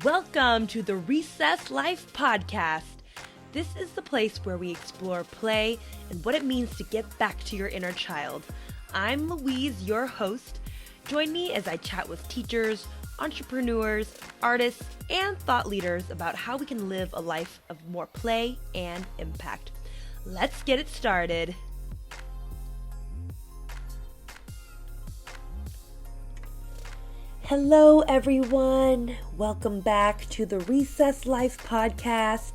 Welcome to the Recess Life Podcast. This is the place where we explore play and what it means to get back to your inner child. I'm Louise, your host. Join me as I chat with teachers, entrepreneurs, artists, and thought leaders about how we can live a life of more play and impact. Let's get it started. Hello, everyone. Welcome back to the Recess Life Podcast.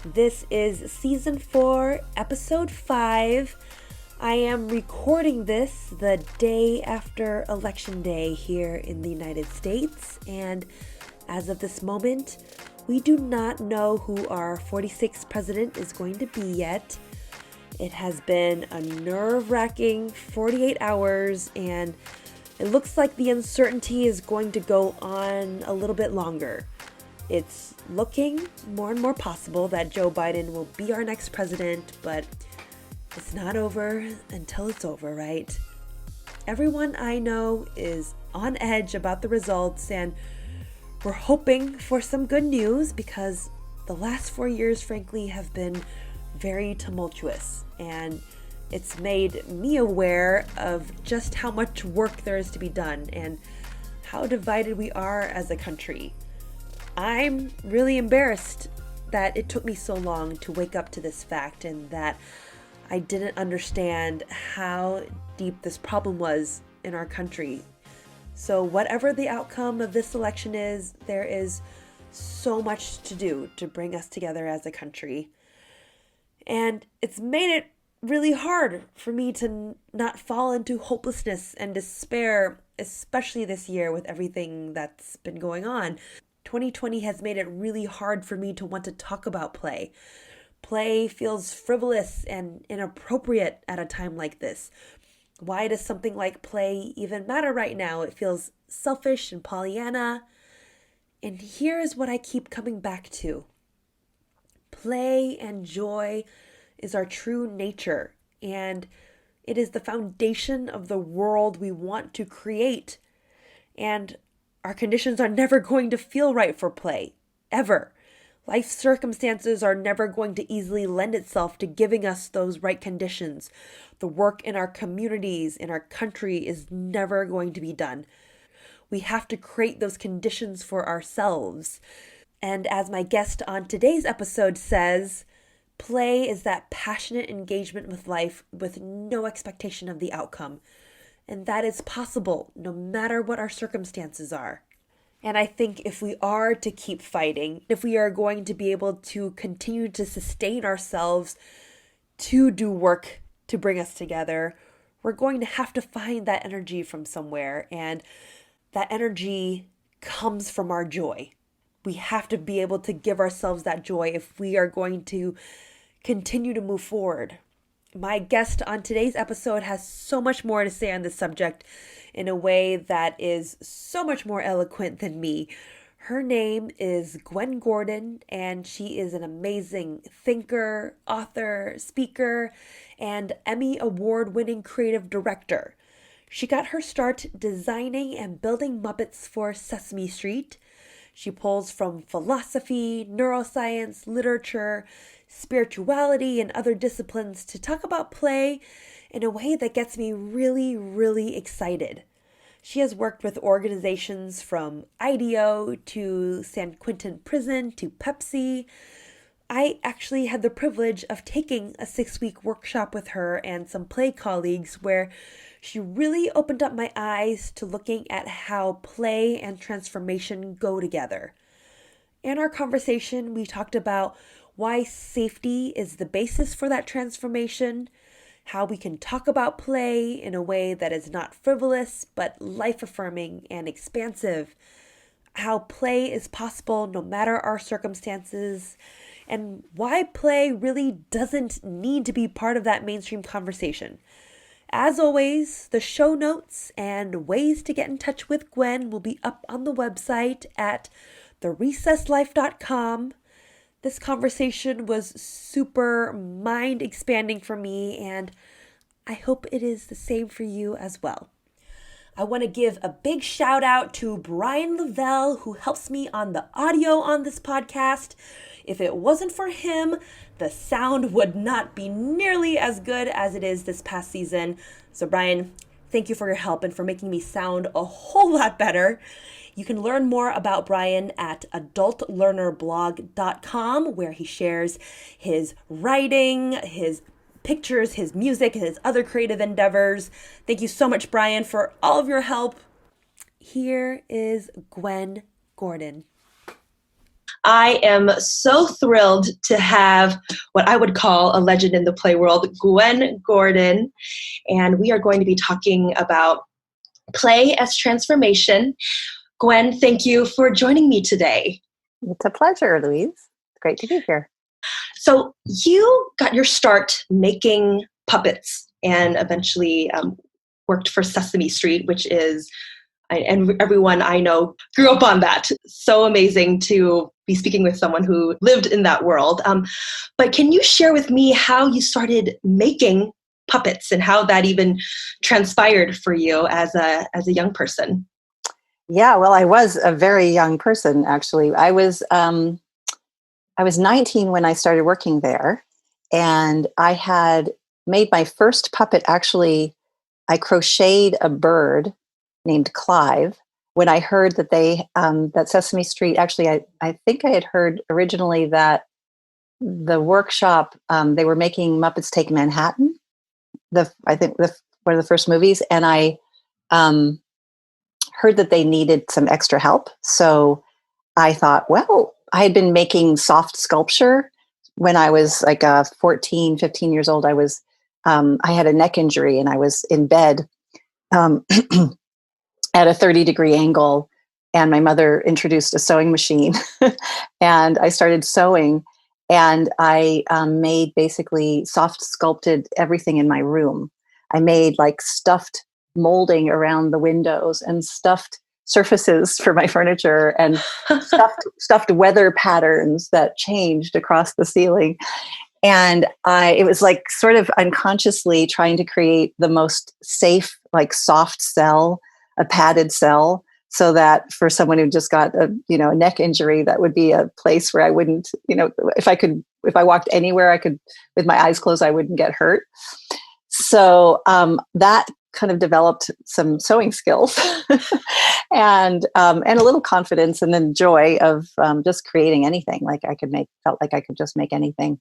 This is Season 4, Episode 5. I am recording this the day after Election Day here in the United States. And as of this moment, we do not know who our 46th president is going to be yet. It has been a nerve-wracking 48 hours, and it looks like the uncertainty is going to go on a little bit longer. It's looking more and more possible that Joe Biden will be our next president, but it's not over until it's over, right? Everyone I know is on edge about the results, and we're hoping for some good news because the last 4 years, frankly, have been very tumultuous, and it's made me aware of just how much work there is to be done and how divided we are as a country. I'm really embarrassed that it took me so long to wake up to this fact and that I didn't understand how deep this problem was in our country. So whatever the outcome of this election is, there is so much to do to bring us together as a country. And it's made it really hard for me to not fall into hopelessness and despair, especially this year with everything that's been going on. 2020 has made it really hard for me to want to talk about play. Play feels frivolous and inappropriate at a time like this. Why does something like play even matter right now? It feels selfish and Pollyanna. And here is what I keep coming back to. Play and joy is our true nature, and it is the foundation of the world we want to create. And our conditions are never going to feel right for play, ever. Life circumstances are never going to easily lend itself to giving us those right conditions. The work in our communities, in our country, is never going to be done. We have to create those conditions for ourselves. And as my guest on today's episode says, play is that passionate engagement with life with no expectation of the outcome. And that is possible no matter what our circumstances are. And I think if we are to keep fighting, if we are going to be able to continue to sustain ourselves to do work to bring us together, we're going to have to find that energy from somewhere. And that energy comes from our joy. We have to be able to give ourselves that joy if we are going to continue to move forward. My guest on today's episode has so much more to say on this subject in a way that is so much more eloquent than me. Her name is Gwen Gordon, and she is an amazing thinker, author, speaker, and Emmy award-winning creative director. She got her start designing and building Muppets for Sesame Street. She pulls from philosophy, neuroscience, literature, spirituality, and other disciplines to talk about play in a way that gets me really, really excited. She has worked with organizations from IDEO to San Quentin Prison to Pepsi. I actually had the privilege of taking a 6-week workshop with her and some play colleagues where she really opened up my eyes to looking at how play and transformation go together. In our conversation, we talked about why safety is the basis for that transformation, how we can talk about play in a way that is not frivolous, but life-affirming and expansive, how play is possible no matter our circumstances, and why play really doesn't need to be part of that mainstream conversation. As always, the show notes and ways to get in touch with Gwen will be up on the website at therecesslife.com. This conversation was super mind-expanding for me, and I hope it is the same for you as well. I want to give a big shout out to Brian Lavelle, who helps me on the audio on this podcast. If it wasn't for him, the sound would not be nearly as good as it is this past season. So Brian, thank you for your help and for making me sound a whole lot better. You can learn more about Brian at adultlearnerblog.com, where he shares his writing, his pictures, his music, and his other creative endeavors. Thank you so much, Brian, for all of your help. Here is Gwen Gordon. I am so thrilled to have what I would call a legend in the play world, Gwen Gordon. And we are going to be talking about play as transformation. Gwen, thank you for joining me today. It's a pleasure, Louise. It's great to be here. So you got your start making puppets and eventually worked for Sesame Street, which is, and everyone I know grew up on that. So amazing to be speaking with someone who lived in that world. But can you share with me how you started making puppets and how that even transpired for you as a young person? Yeah, well, I was a very young person, actually. I was 19 when I started working there, and I had made my first puppet. Actually, I crocheted a bird named Clive when I heard that that Sesame Street, actually, I think I had heard originally that the workshop, they were making Muppets Take Manhattan, one of the first movies, and I heard that they needed some extra help. So I thought, well, I had been making soft sculpture when I was like 14, 15 years old. I had a neck injury and I was in bed at a 30-degree angle, and my mother introduced a sewing machine and I started sewing, and I made basically soft sculpted everything in my room. I made like stuffed molding around the windows and stuffed surfaces for my furniture and stuffed weather patterns that changed across the ceiling. And it was like sort of unconsciously trying to create the most safe, like soft cell, a padded cell, so that for someone who just got a neck injury, that would be a place where I wouldn't, if I walked anywhere, I could, with my eyes closed, I wouldn't get hurt. So that kind of developed some sewing skills and a little confidence, and then joy of just creating anything. Felt like I could just make anything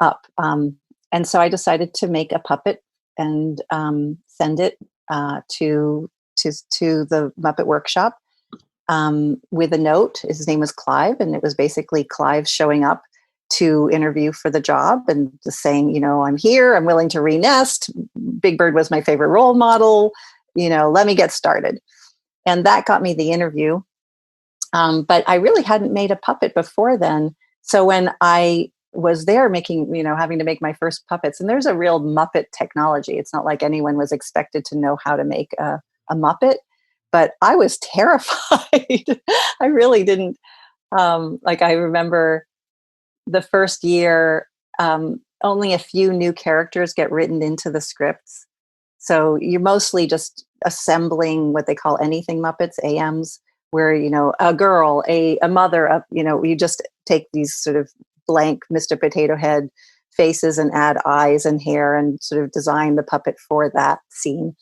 up. And so I decided to make a puppet and send it to the Muppet Workshop with a note. His name was Clive, and it was basically Clive showing up to interview for the job and just saying, I'm here, I'm willing to re-nest. Big Bird was my favorite role model, let me get started. And that got me the interview. But I really hadn't made a puppet before then. So when I was there making, having to make my first puppets, and there's a real Muppet technology. It's not like anyone was expected to know how to make a Muppet, but I was terrified. I really didn't, I remember the first year, only a few new characters get written into the scripts. So you're mostly just assembling what they call anything Muppets, AMs, where, a girl, a mother, you just take these sort of blank Mr. Potato Head faces and add eyes and hair and sort of design the puppet for that scene.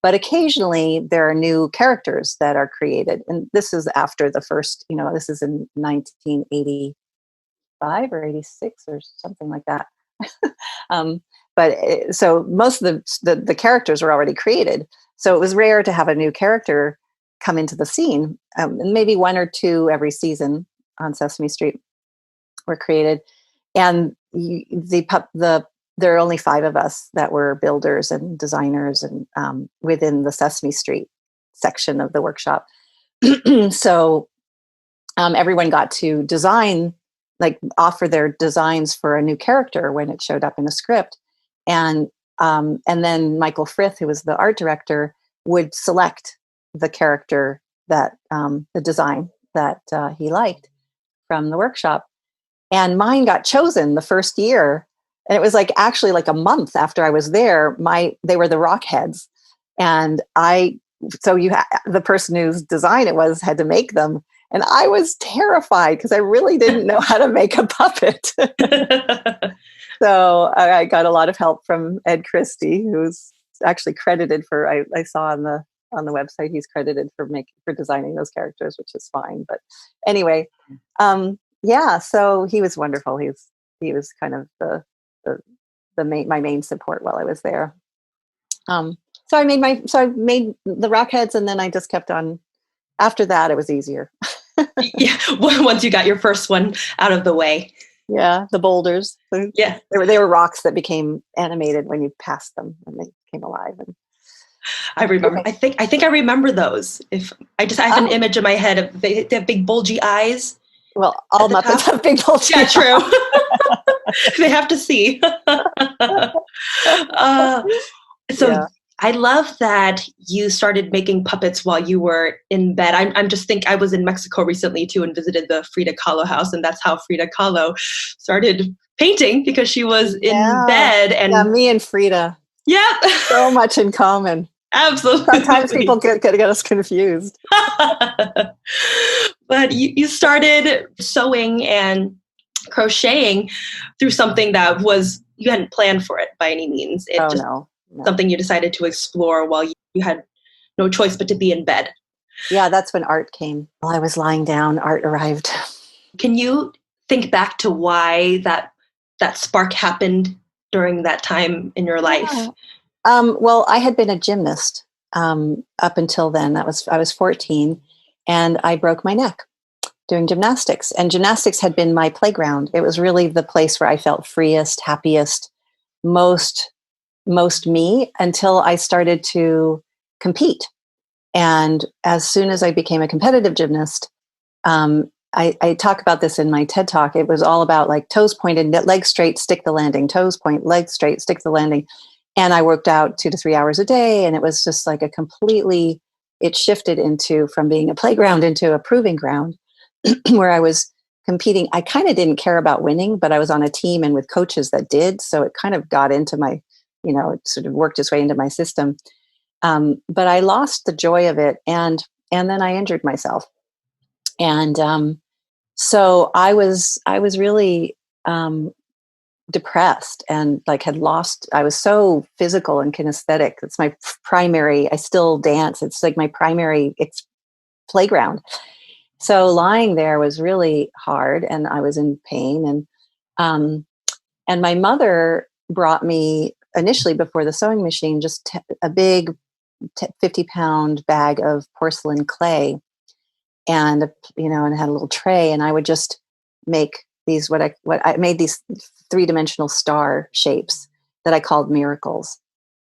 But occasionally there are new characters that are created. And this is after the first, this is in 1980. Or 86 or something like that. So most of the characters were already created. So it was rare to have a new character come into the scene. And maybe one or two every season on Sesame Street were created. And there are only 5 of us that were builders and designers and within the Sesame Street section of the workshop. So everyone got to design, offer their designs for a new character when it showed up in a script. And then Michael Frith, who was the art director, would select the character that, the design that he liked from the workshop. And mine got chosen the first year. And it was actually a month after I was there, they were the Rockheads. And I so the person whose design it was had to make them. And I was terrified because I really didn't know how to make a puppet. So I got a lot of help from Ed Christie, who's actually credited for, I saw on the website, he's credited for designing those characters, which is fine. But anyway, so he was wonderful. He was kind of my main support while I was there. So I made the rock heads, and then I just kept on. After that, it was easier. Yeah, once you got your first one out of the way. Yeah, the boulders. Yeah, they were rocks that became animated when you passed them, and they came alive. And I remember. Okay. I think I remember those. If I have an image in my head of they have big bulgy eyes. Well, all Muppets have big bulgy eyes. Yeah, true. They have to see. Yeah. I love that you started making puppets while you were in bed. I was in Mexico recently too and visited the Frida Kahlo house, and that's how Frida Kahlo started painting, because she was in bed. And me and Frida. Yeah. So much in common. Absolutely. Sometimes people get us confused. But you started sewing and crocheting through something that you hadn't planned for it by any means. No. Something you decided to explore while you had no choice but to be in bed. Yeah, that's when art came. While I was lying down, art arrived. Can you think back to why that spark happened during that time in your life? Yeah. Well, I had been a gymnast up until then. I was 14, and I broke my neck doing gymnastics. And gymnastics had been my playground. It was really the place where I felt freest, happiest, most me, until I started to compete. And as soon as I became a competitive gymnast, I talk about this in my TED Talk. It was all about like toes pointed, legs straight, stick the landing, toes point, legs straight, stick the landing. And I worked out 2 to 3 hours a day. And it was just like it shifted from being a playground into a proving ground where I was competing. I kind of didn't care about winning, but I was on a team and with coaches that did. So it kind of got into my, it sort of worked its way into my system. But I lost the joy of it. And then I injured myself. And so I was really depressed and I was so physical and kinesthetic. It's my primary, I still dance. It's like my primary playground. So lying there was really hard, and I was in pain. And my mother brought me initially, before the sewing machine, just a big 50-pound bag of porcelain clay, and and it had a little tray, and I would just make these what I made these 3-dimensional star shapes that I called miracles.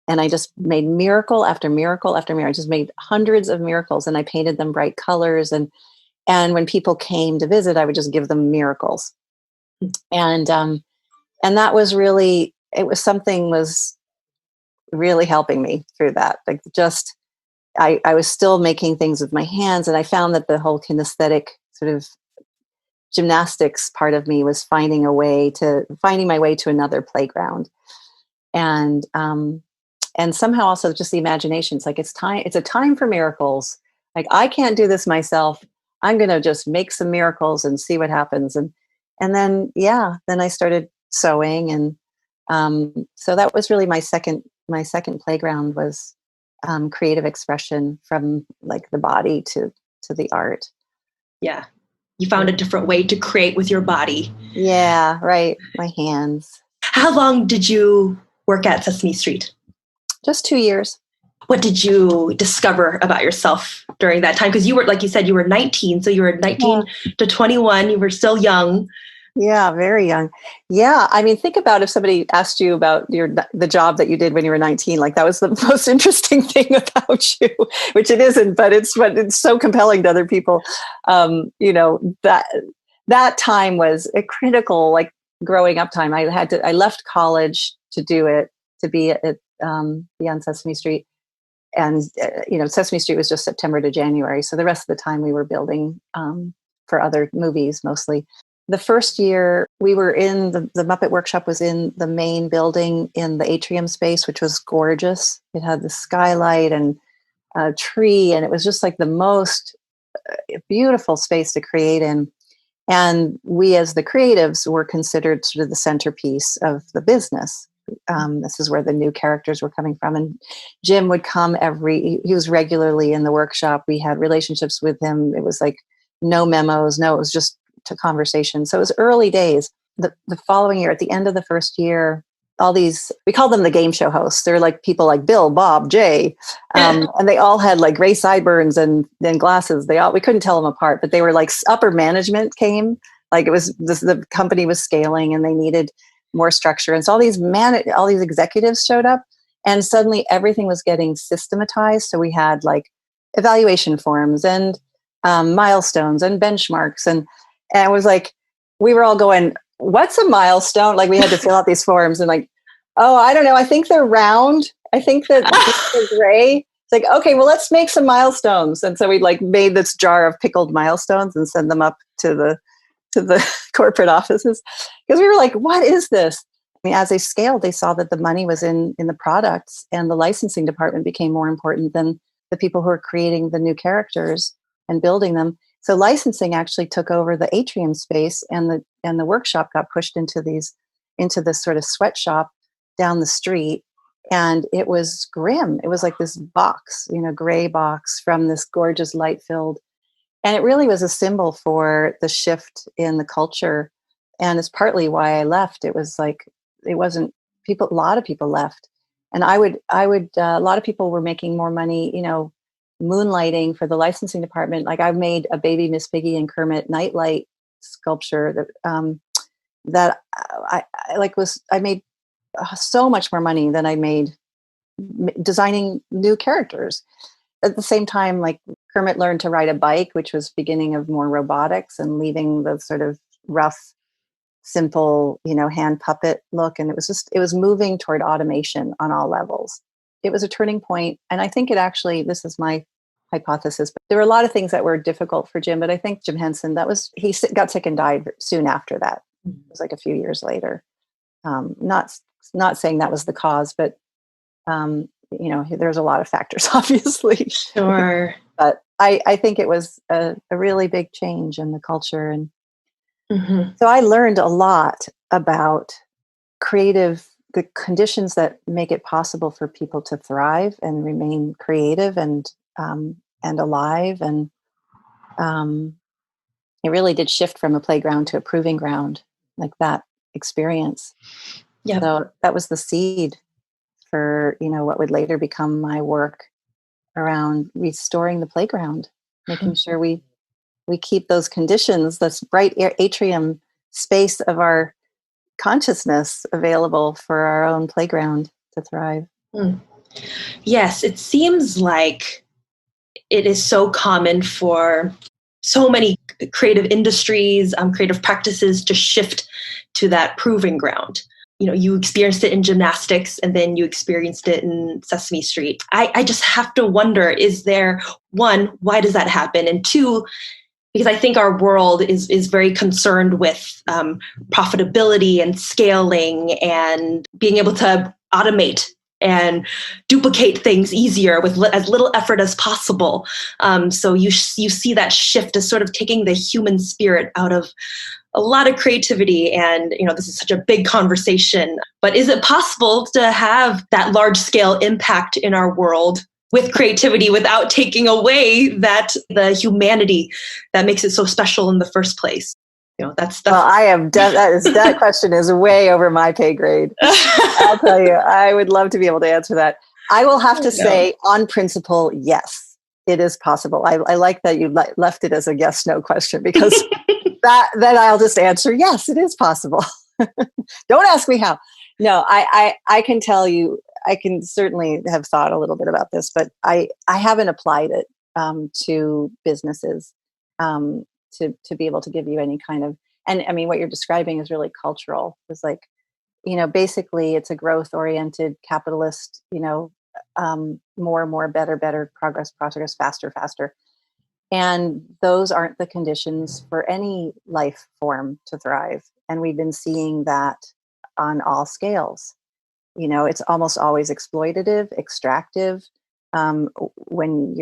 And I just made miracle after miracle after miracle. I just made hundreds of miracles, and I painted them bright colors. And when people came to visit, I would just give them miracles. And that was really, was really helping me through that. Like just, I was still making things with my hands, and I found that the whole kinesthetic sort of gymnastics part of me was finding my way to another playground. And somehow also just the imagination. It's like, it's a time for miracles. Like, I can't do this myself. I'm going to just make some miracles and see what happens. And then I started sewing. And so that was really my second playground, was creative expression, from like the body to the art. Yeah. You found a different way to create with your body. Yeah, right. My hands. How long did you work at Sesame Street? Just 2 years. What did you discover about yourself during that time? Because you were, like you said, you were 19. So you were 19 to 21. You were still young. Yeah, very young. Yeah. I mean, think about if somebody asked you about the job that you did when you were 19, like that was the most interesting thing about you, which it isn't, but it's so compelling to other people. That time was a critical, like, growing up time. I left college to do it, to be on Sesame Street. And, Sesame Street was just September to January. So the rest of the time we were building for other movies mostly. The first year we were in the Muppet Workshop was in the main building in the atrium space, which was gorgeous. It had the skylight, and tree, and it was just like the most beautiful space to create in. And we, as the creatives, were considered sort of the centerpiece of the business. This is where the new characters were coming from. And Jim would come he was regularly in the workshop. We had relationships with him. It was like no memos, it was just to conversation. So it was early days. The following year, at the end of the first year, all these, we call them the game show hosts. They're like people like Bill, Bob, Jay. And they all had like gray sideburns and then glasses. We couldn't tell them apart, but they were like upper management came. Like it was the company was scaling and they needed more structure. And so all these executives showed up, and suddenly everything was getting systematized. So we had like evaluation forms and milestones and benchmarks. And it was like, we were all going, what's a milestone? Like we had to fill out these forms and like, oh, I don't know. I think they're round. I think that they're gray. It's like, okay, well, let's make some milestones. And so we like made this jar of pickled milestones and send them up to the corporate offices, because we were like, what is this? I mean, as they scaled, they saw that the money was in the products, and the licensing department became more important than the people who are creating the new characters and building them. So licensing actually took over the atrium space, and the workshop got pushed into this sort of sweatshop down the street. And it was grim. It was like this box, gray box from this gorgeous light-filled. And it really was a symbol for the shift in the culture. And it's partly why I left. It was like, it wasn't people, a lot of people left. And a lot of people were making more money, moonlighting for the licensing department. Like I made a baby Miss Piggy and Kermit nightlight sculpture that I made so much more money than I made designing new characters. At the same time, like Kermit learned to ride a bike, which was beginning of more robotics and leaving the sort of rough, simple, hand puppet look. And it was moving toward automation on all levels. It was a turning point. And I think this is my hypothesis, but there were a lot of things that were difficult for Jim, but I think Jim Henson, he got sick and died soon after that. It was like a few years later. Not saying that was the cause, but there's a lot of factors, obviously. Sure. But I think it was a really big change in the culture. And so I learned a lot about the conditions that make it possible for people to thrive and remain creative and alive. And it really did shift from a playground to a proving ground, like that experience. Yeah. So that was the seed for, what would later become my work around restoring the playground, making sure we keep those conditions, this bright atrium space of our consciousness available for our own playground to thrive. Yes, it seems like it is so common for so many creative industries, creative practices to shift to that proving ground. You experienced it in gymnastics and then you experienced it in Sesame Street. I just have to wonder, is there, one, why does that happen? And two, because I think our world is very concerned with profitability and scaling and being able to automate and duplicate things easier with as little effort as possible. So you see that shift as sort of taking the human spirit out of a lot of creativity. And, this is such a big conversation, but is it possible to have that large scale impact in our world with creativity without taking away the humanity that makes it so special in the first place? That's well, that question is way over my pay grade. I'll tell you, I would love to be able to answer that. I will have to say, on principle, yes, it is possible. I like that you left it as a yes, no question, because then I'll just answer, yes, it is possible. Don't ask me how. No, I can tell you, I can certainly have thought a little bit about this, but I haven't applied it to businesses to be able to give you any kind of, and I mean, what you're describing is really cultural. It's like, basically it's a growth oriented capitalist, more, better, progress, faster. And those aren't the conditions for any life form to thrive. And we've been seeing that on all scales. It's almost always exploitative, extractive, when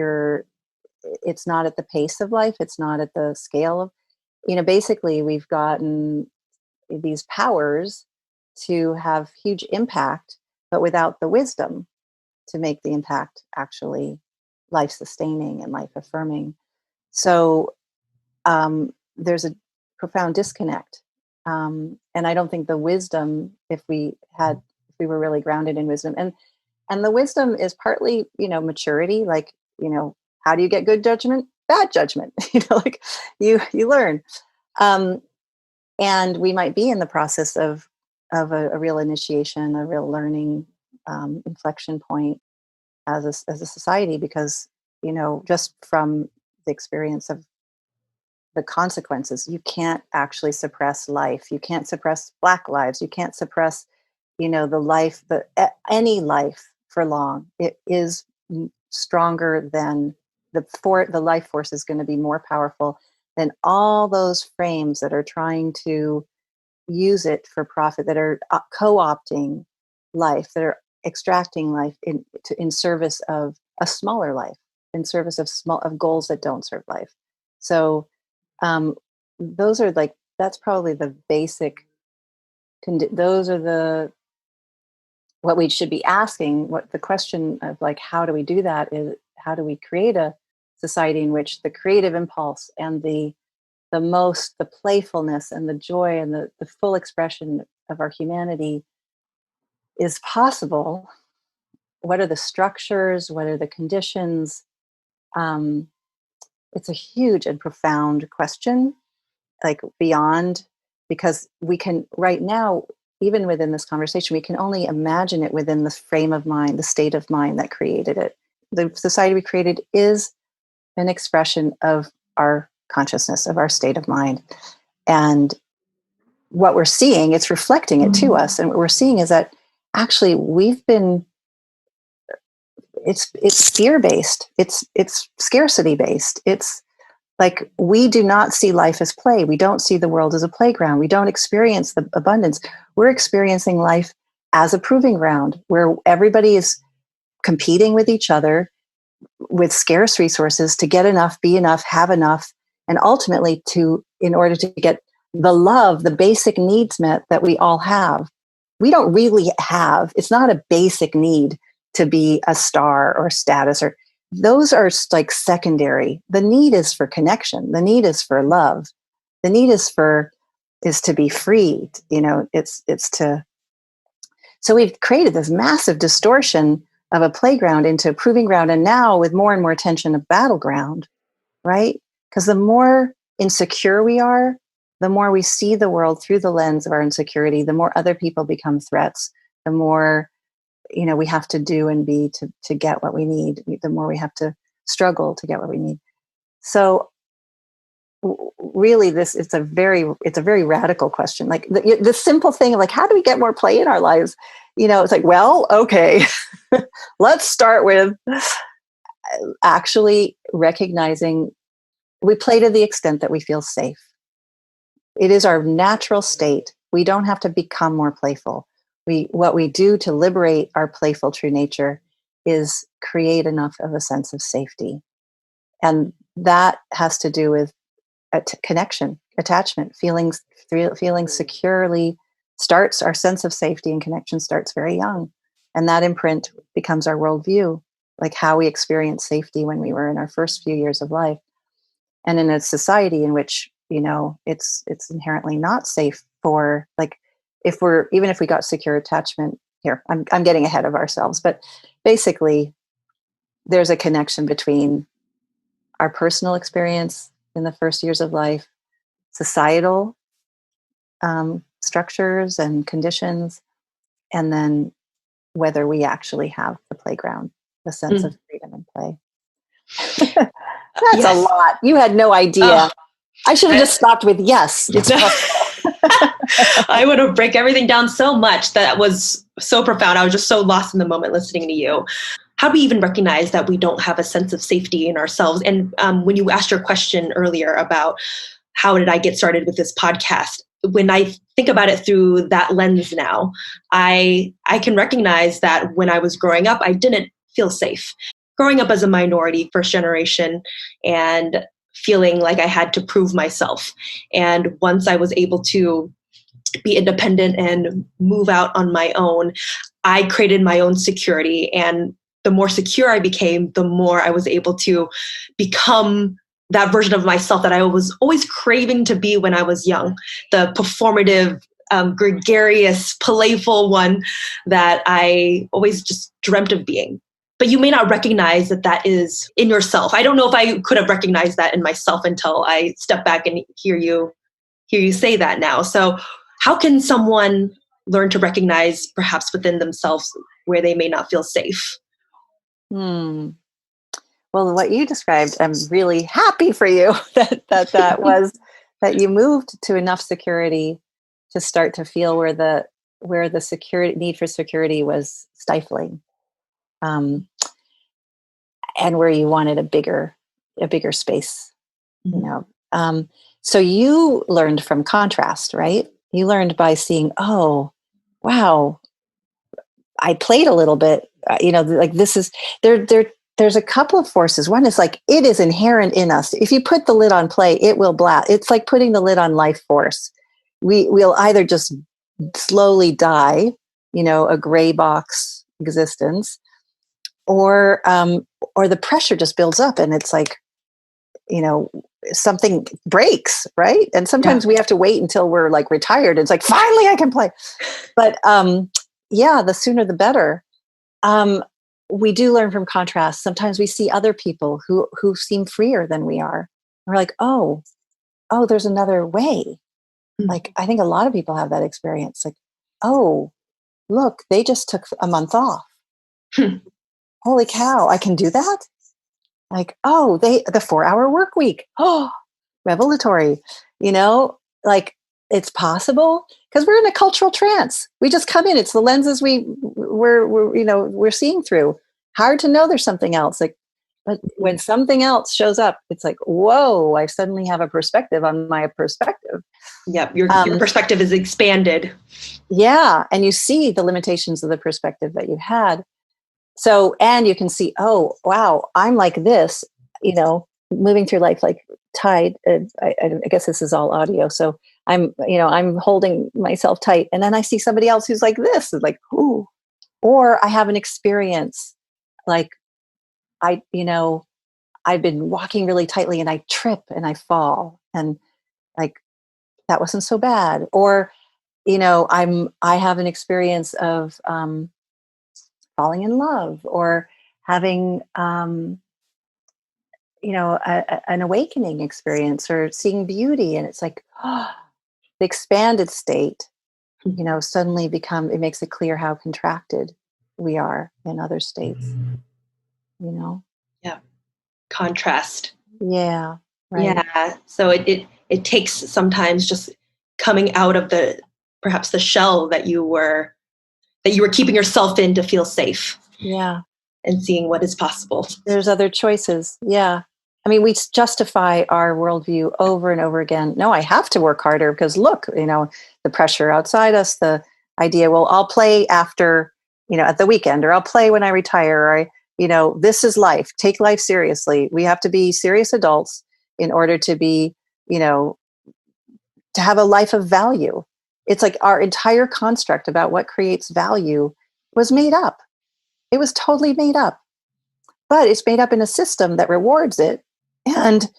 it's not at the pace of life, it's not at the scale of, basically we've gotten these powers to have huge impact, but without the wisdom to make the impact actually life sustaining and life affirming. So there's a profound disconnect. And I don't think the wisdom, if we were really grounded in wisdom, and the wisdom is partly, maturity, like, how do you get good judgment, bad judgment? Like you learn. And we might be in the process of a real initiation, a real learning inflection point as a society, because, just from the experience of the consequences, you can't actually suppress life. You can't suppress Black lives. You can't suppress, any life for long. It is stronger than the life force is going to be more powerful than all those frames that are trying to use it for profit, that are co-opting life, that are extracting life in service of a smaller life, in service of goals that don't serve life. So those are that's probably the basic. Those are what we should be asking. What the question of how do we do that is, how do we create a society in which the creative impulse and the playfulness and the joy and the full expression of our humanity is possible? What are the structures? What are the conditions? It's a huge and profound question, beyond, because we can right now, even within this conversation, we can only imagine it within the frame of mind, the state of mind that created it. The society we created is an expression of our consciousness, of our state of mind. And what we're seeing, it's reflecting it to us. And what we're seeing is that actually it's fear-based. It's scarcity-based. It's like, we do not see life as play. We don't see the world as a playground. We don't experience the abundance. We're experiencing life as a proving ground where everybody is competing with each other with scarce resources to get enough, be enough, have enough, and ultimately in order to get the love, the basic needs met that we all have. We don't really have. It's not a basic need to be a star or status, or those are secondary. The need is for connection. The need is for love. The need is to be free. So we've created this massive distortion of a playground into a proving ground. And now with more and more attention, a battleground, right? Because the more insecure we are, the more we see the world through the lens of our insecurity, the more other people become threats, the more we have to do and be to get what we need, the more we have to struggle to get what we need. So really it's a very radical question. Like the simple thing of how do we get more play in our lives? It's well, okay, let's start with actually recognizing we play to the extent that we feel safe. It is our natural state. We don't have to become more playful. What we do to liberate our playful true nature is create enough of a sense of safety. And that has to do with connection, attachment, feeling securely starts, our sense of safety and connection starts very young. And that imprint becomes our worldview, like how we experience safety when we were in our first few years of life. And in a society in which, it's inherently not safe for even if we got secure attachment here, I'm getting ahead of ourselves, but basically there's a connection between our personal experience in the first years of life, societal structures and conditions, and then whether we actually have the playground, the sense of freedom and play. That's a lot. You had no idea. I should have just stopped with yes. It's I would have break everything down so much. That was so profound. I was just so lost in the moment listening to you. How do we even recognize that we don't have a sense of safety in ourselves? And when you asked your question earlier about how did I get started with this podcast, when I think about it through that lens now, I can recognize that when I was growing up, I didn't feel safe. growing up as a minority, first generation, and feeling like I had to prove myself. And once I was able to be independent and move out on my own, I created my own security. And the more secure I became, the more I was able to become that version of myself that I was always craving to be when I was young, the performative, gregarious, playful one that I always just dreamt of being. But you may not recognize that that is in yourself. I don't know if I could have recognized that in myself until I step back and hear you say that now. So how can someone learn to recognize perhaps within themselves where they may not feel safe? Well, what you described, I'm really happy for you that was that you moved to enough security to start to feel where the security need for security was stifling, and where you wanted a bigger space. So you learned from contrast, right? You learned by seeing, oh, wow, I played a little bit, like this is there's a couple of forces. One is like, it is inherent in us. If you put the lid on play, it will blast. It's like putting the lid on life force. We'll either just slowly die, a gray box existence, or the pressure just builds up and it's like, something breaks, right? And sometimes we have to wait until we're like retired. It's like, finally I can play. But the sooner the better. We do learn from contrast. Sometimes we see other people who seem freer than we are. We're like, oh, there's another way. Like, I think a lot of people have that experience. Like, oh, look, they just took a month off. Holy cow, I can do that? Like, oh, the 4-hour work week. Oh, revelatory, like it's possible because we're in a cultural trance. We just come in. It's the lenses we're seeing through. Hard to know there's something else. Like, but when something else shows up, it's like, whoa, I suddenly have a perspective on my perspective. Yep. Your perspective is expanded. Yeah. And you see the limitations of the perspective that you had. So, and you can see, oh, wow, I'm like this, moving through life like tied. I guess this is all audio. So I'm holding myself tight. And then I see somebody else who's like this, is like, ooh. Or I have an experience like I've been walking really tightly and I trip and I fall. And like, that wasn't so bad. Or, I have an experience of falling in love or having, an awakening experience or seeing beauty. And it's like, the expanded state, suddenly it makes it clear how contracted we are in other states, Yeah. Contrast. Yeah. Right. Yeah. So it takes sometimes just coming out of perhaps the shell that you were keeping yourself in to feel safe. Yeah. And seeing what is possible. There's other choices. Yeah. I mean, we justify our worldview over and over again. No, I have to work harder because look, the pressure outside us, the idea, well, I'll play after, at the weekend, or I'll play when I retire, or this is life. Take life seriously. We have to be serious adults in order to be, to have a life of value. It's like our entire construct about what creates value was made up. It was totally made up, but it's made up in a system that rewards it. And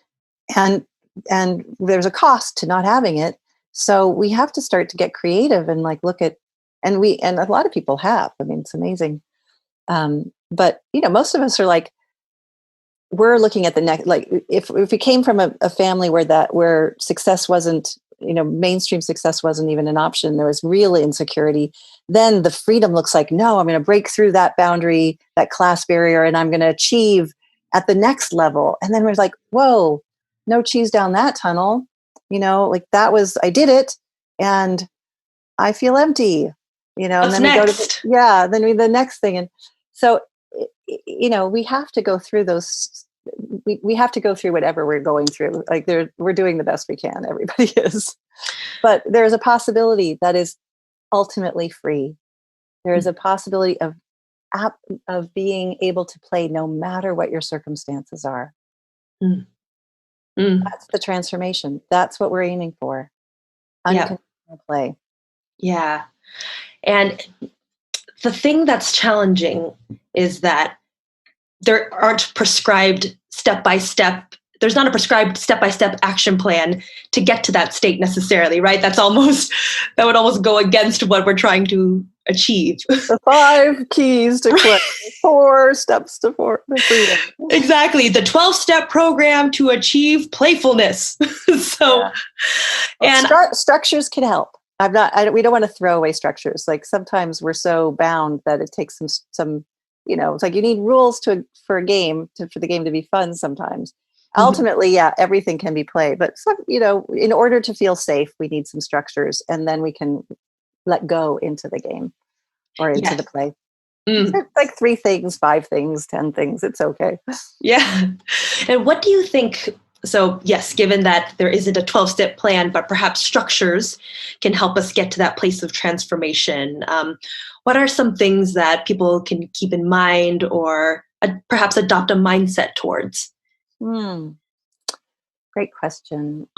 there's a cost to not having it. So we have to start to get creative and like look at, and a lot of people have, I mean, it's amazing. But most of us are like, we're looking at the next, like if we came from a family where success wasn't, mainstream success wasn't even an option, there was real insecurity, then the freedom looks like, no, I'm going to break through that boundary, that class barrier, and I'm going to achieve at the next level. And then we're like, whoa, no cheese down that tunnel. Like I did it and I feel empty, What's and then next? The next thing. And so, we have to go through those. We have to go through whatever we're going through. Like we're doing the best we can. Everybody is, but there's a possibility that is ultimately free. There is a possibility of of being able to play no matter what your circumstances are. Mm. Mm. That's the transformation. That's what we're aiming for. Yeah. Unconditional play. Yeah. And the thing that's challenging is that there aren't prescribed step-by-step. There's not a prescribed step-by-step action plan to get to that state necessarily, right? That would almost go against what we're trying to achieve. The 5 keys to play, 4 steps to freedom. Exactly. The 12-step program to achieve playfulness. Structures can help. We don't want to throw away structures. Like sometimes we're so bound that it takes some, it's like you need rules for a game for the game to be fun sometimes. Mm-hmm. Ultimately, yeah, everything can be play, but in order to feel safe, we need some structures, and then we can let go into the game or into the play. So it's like 3 things, 5 things, 10 things. It's okay. Yeah. And what do you think? So yes, given that there isn't a 12-step plan, but perhaps structures can help us get to that place of transformation. What are some things that people can keep in mind or perhaps adopt a mindset towards? Great question.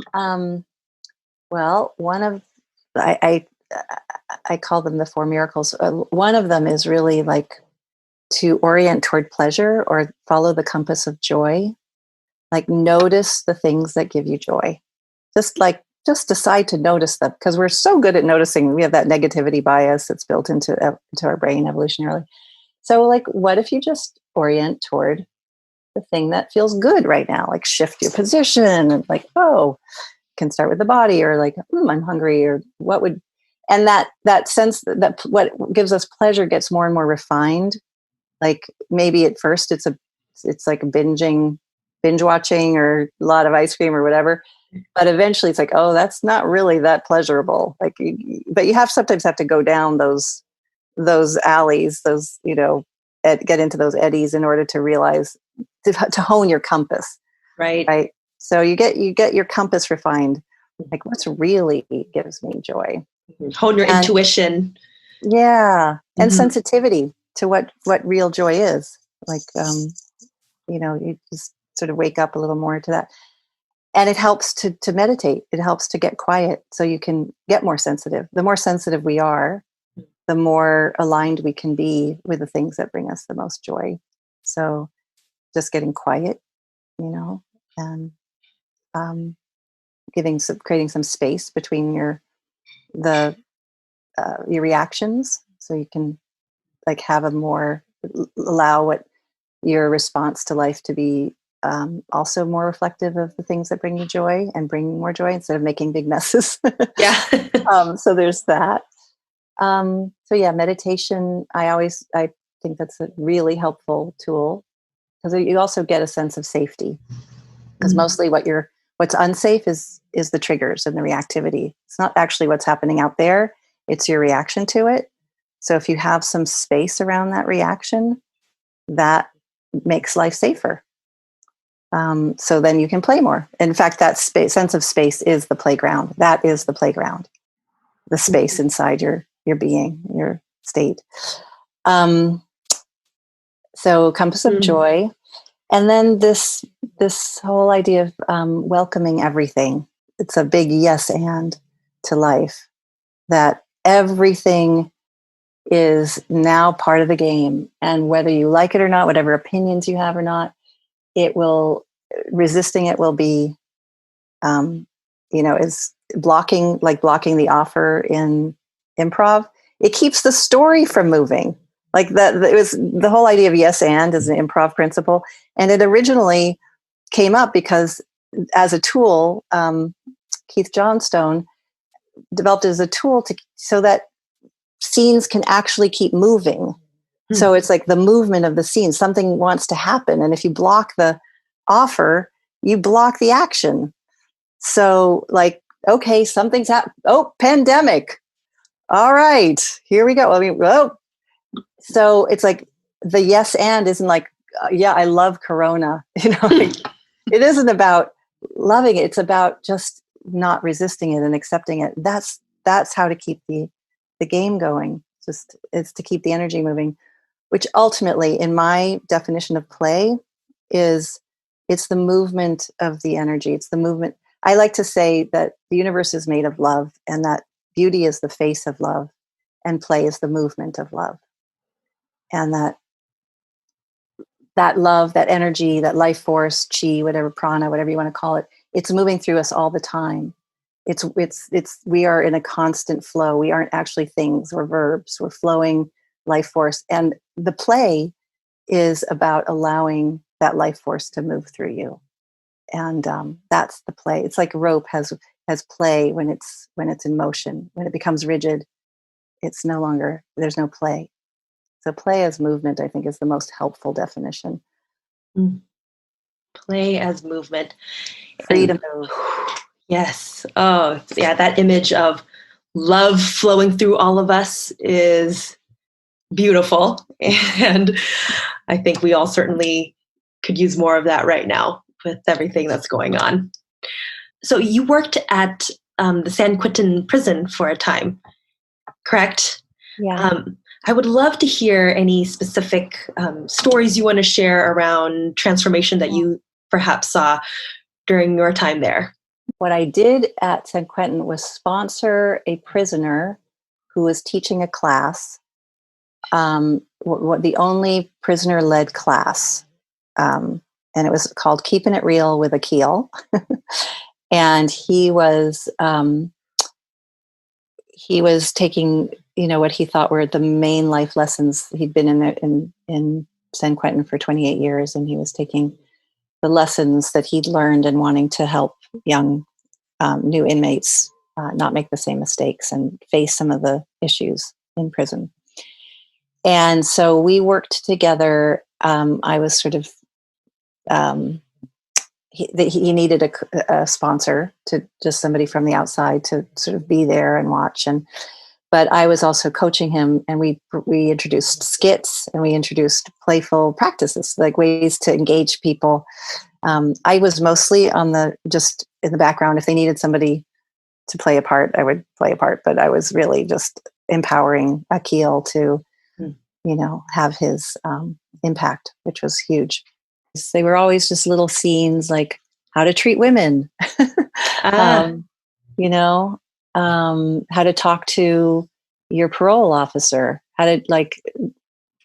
Well, one of I call them the 4 miracles. One of them is really like to orient toward pleasure or follow the compass of joy. Like notice the things that give you joy. Just decide to notice them, because we're so good at noticing. We have that negativity bias that's built into our brain evolutionarily. So like, what if you just orient toward the thing that feels good right now? Like shift your position and like, can start with the body, or like, I'm hungry, or what would, and that sense that what gives us pleasure gets more and more refined. Like maybe at first it's like binge watching or a lot of ice cream or whatever, but eventually it's like, that's not really that pleasurable. Like, but you sometimes have to go down those alleys, get into those eddies in order to realize to hone your compass. Right. So you get your compass refined. Like what's really gives me joy. Hone your intuition. Yeah. And sensitivity to what real joy is. Like, you just sort of wake up a little more to that. And it helps to meditate. It helps to get quiet so you can get more sensitive. The more sensitive we are, the more aligned we can be with the things that bring us the most joy. So just getting quiet, and creating some space between your reactions, so you can like allow what your response to life to be also more reflective of the things that bring you joy and bring more joy instead of making big messes. Yeah. So there's that. So yeah, meditation, I think that's a really helpful tool, because you also get a sense of safety, because mostly what's unsafe is the triggers and the reactivity. It's not actually what's happening out there. It's your reaction to it. So if you have some space around that reaction, that makes life safer. So then you can play more. In fact, that sense of space is the playground. That is the playground, the space inside your being, your state. So compass of joy. And then this whole idea of welcoming everything. It's a big yes and to life, that everything is now part of the game. And whether you like it or not, whatever opinions you have or not, resisting it will be, is blocking the offer in improv. It keeps the story from moving. Like that, it was the whole idea of yes and is an improv principle. And it originally came up because as a tool, Keith Johnstone developed it as a tool so that scenes can actually keep moving. So it's like the movement of the scene. Something wants to happen. And if you block the offer, you block the action. So like, okay, something's happened. Oh, pandemic. All right, here we go. So it's like the yes and isn't like, yeah, I love Corona. It isn't about loving it. It's about just not resisting it and accepting it. That's how to keep the game going. It's to keep the energy moving. which ultimately, in my definition of play, it's the movement of the energy. It's the movement. I like to say that the universe is made of love, and that beauty is the face of love, and play is the movement of love. And that love, that energy, that life force, chi, whatever, prana, whatever you want to call it, it's moving through us all the time. We are in a constant flow. We aren't actually things. We're verbs. We're flowing life force. And the play is about allowing that life force to move through you. And that's the play. It's like rope has play when it's in motion. When it becomes rigid, it's no longer, there's no play. So play as movement, I think, is the most helpful definition. Play as movement. Free to move. Yes. Oh, yeah. That image of love flowing through all of us is beautiful. And I think we all certainly could use more of that right now with everything that's going on. So you worked at the San Quentin prison for a time, correct? Yeah. I would love to hear any specific stories you want to share around transformation that you perhaps saw during your time there. What I did at San Quentin was sponsor a prisoner who was teaching a class, the only prisoner-led class. And it was called Keeping It Real with a Keel. And he was taking, what he thought were the main life lessons. He'd been in San Quentin for 28 years, and he was taking the lessons that he'd learned and wanting to help young new inmates not make the same mistakes and face some of the issues in prison. And so we worked together. I was sort of, he needed a sponsor, to just somebody from the outside to sort of be there and watch. But I was also coaching him, and we introduced skits, and we introduced playful practices, like ways to engage people. I was mostly just in the background. If they needed somebody to play a part, I would play a part, but I was really just empowering Akil to, have his impact, which was huge. They were always just little scenes like how to treat women, how to talk to your parole officer, how to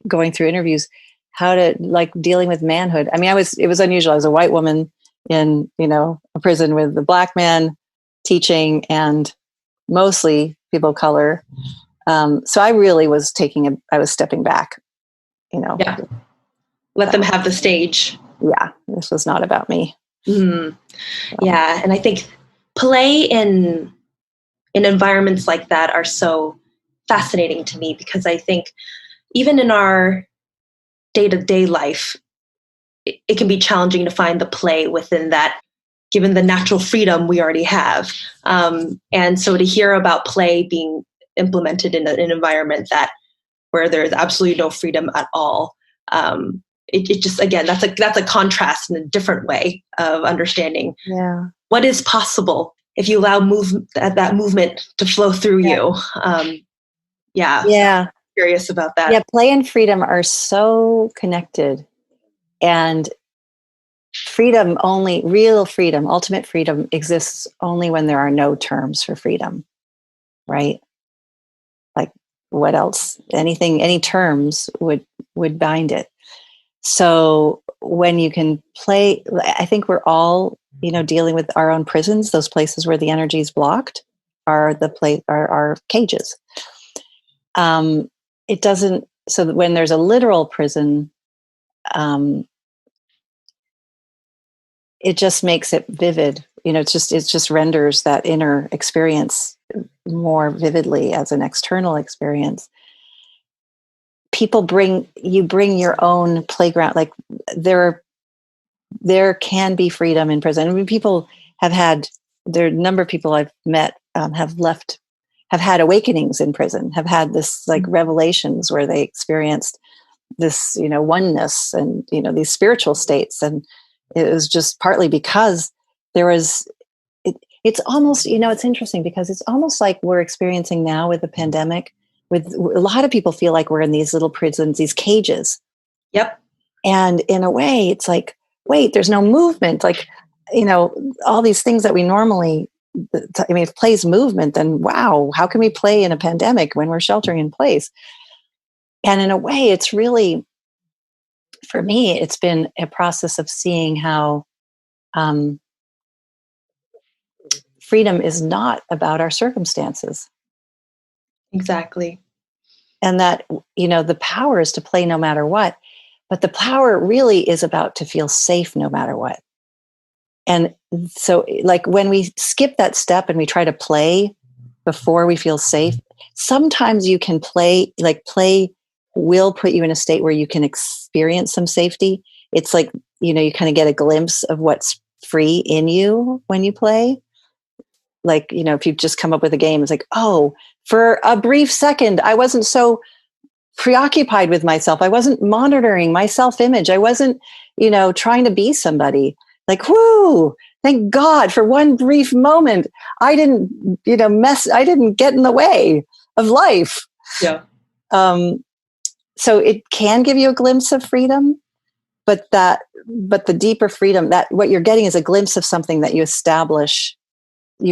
going through interviews, how to dealing with manhood. I mean, it was unusual. I was a white woman in, a prison with a black man teaching, and mostly people of color. So I really was I was stepping back, Yeah. Let them have the stage. Yeah. This was not about me. Mm. So. Yeah. And I think play in environments like that are so fascinating to me, because I think even in our day-to-day life, it can be challenging to find the play within that, given the natural freedom we already have. And so to hear about play being implemented in an environment where there's absolutely no freedom at all, it just, again, that's a contrast in a different way of understanding what is possible if you allow that movement to flow through you. So curious about that. Yeah, play and freedom are so connected, and real freedom, ultimate freedom exists only when there are no terms for freedom, right? Like, what else? Any terms would bind it. So when you can play, I think we're all, dealing with our own prisons. Those places where the energy is blocked are our cages. It doesn't. So that when there's a literal prison, it just makes it vivid. It just renders that inner experience more vividly as an external experience. People bring your own playground. Like there can be freedom in prison. I mean, people there are a number of people I've met have had awakenings in prison, have had this revelations where they experienced this, oneness and, these spiritual states. And it was just partly because there was, it's almost, it's interesting because it's almost like we're experiencing now with the pandemic, with a lot of people feel like we're in these little prisons, these cages. Yep. And in a way, it's like, wait, there's no movement. Like, all these things that we normally, if play's movement, then wow, how can we play in a pandemic when we're sheltering in place? And in a way, it's really, for me, it's been a process of seeing how freedom is not about our circumstances. Exactly. And that, the power is to play no matter what. But the power really is about to feel safe no matter what. And so, like, when we skip that step and we try to play before we feel safe, sometimes you can play will put you in a state where you can experience some safety. It's like, you kind of get a glimpse of what's free in you when you play. Like, if you've just come up with a game, it's like, oh, for a brief second, I wasn't so preoccupied with myself. I wasn't monitoring my self-image. I wasn't, trying to be somebody. Like, whoo, thank God for one brief moment. I didn't, I didn't get in the way of life. Yeah. So it can give you a glimpse of freedom, but the deeper freedom, that what you're getting is a glimpse of something that you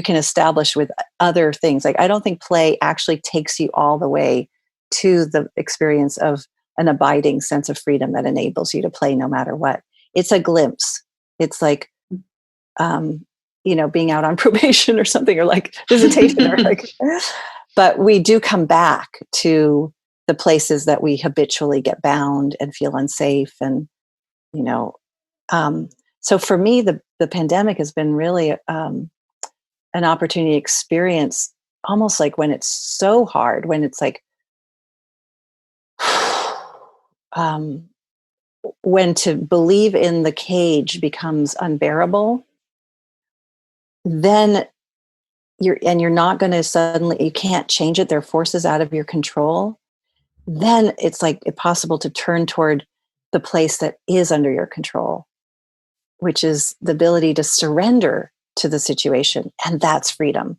can establish with other things. Like, I don't think play actually takes you all the way to the experience of an abiding sense of freedom that enables you to play no matter what. It's a glimpse. It's like, being out on probation or something, or like visitation, or like, but we do come back to the places that we habitually get bound and feel unsafe. And, so for me, the pandemic has been really, an opportunity to experience almost like when it's so hard, when it's like, when to believe in the cage becomes unbearable, then you're not going to suddenly, you can't change it. There are forces out of your control. Then it's like impossible to turn toward the place that is under your control, which is the ability to surrender to the situation. And that's freedom.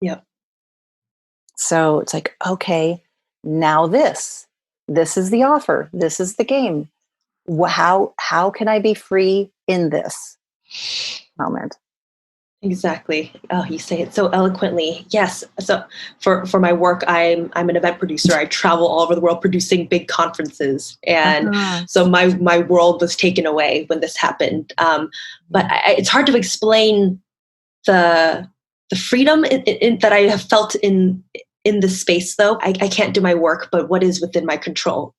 Yep. So it's like, okay, now this is the offer. This is the game. How can I be free in this moment? Exactly. Oh, you say it so eloquently. Yes. So for my work, I'm an event producer. I travel all over the world producing big conferences, and so my world was taken away when this happened. But it's hard to explain the freedom that I have felt in this space. Though I can't do my work, but what is within my control?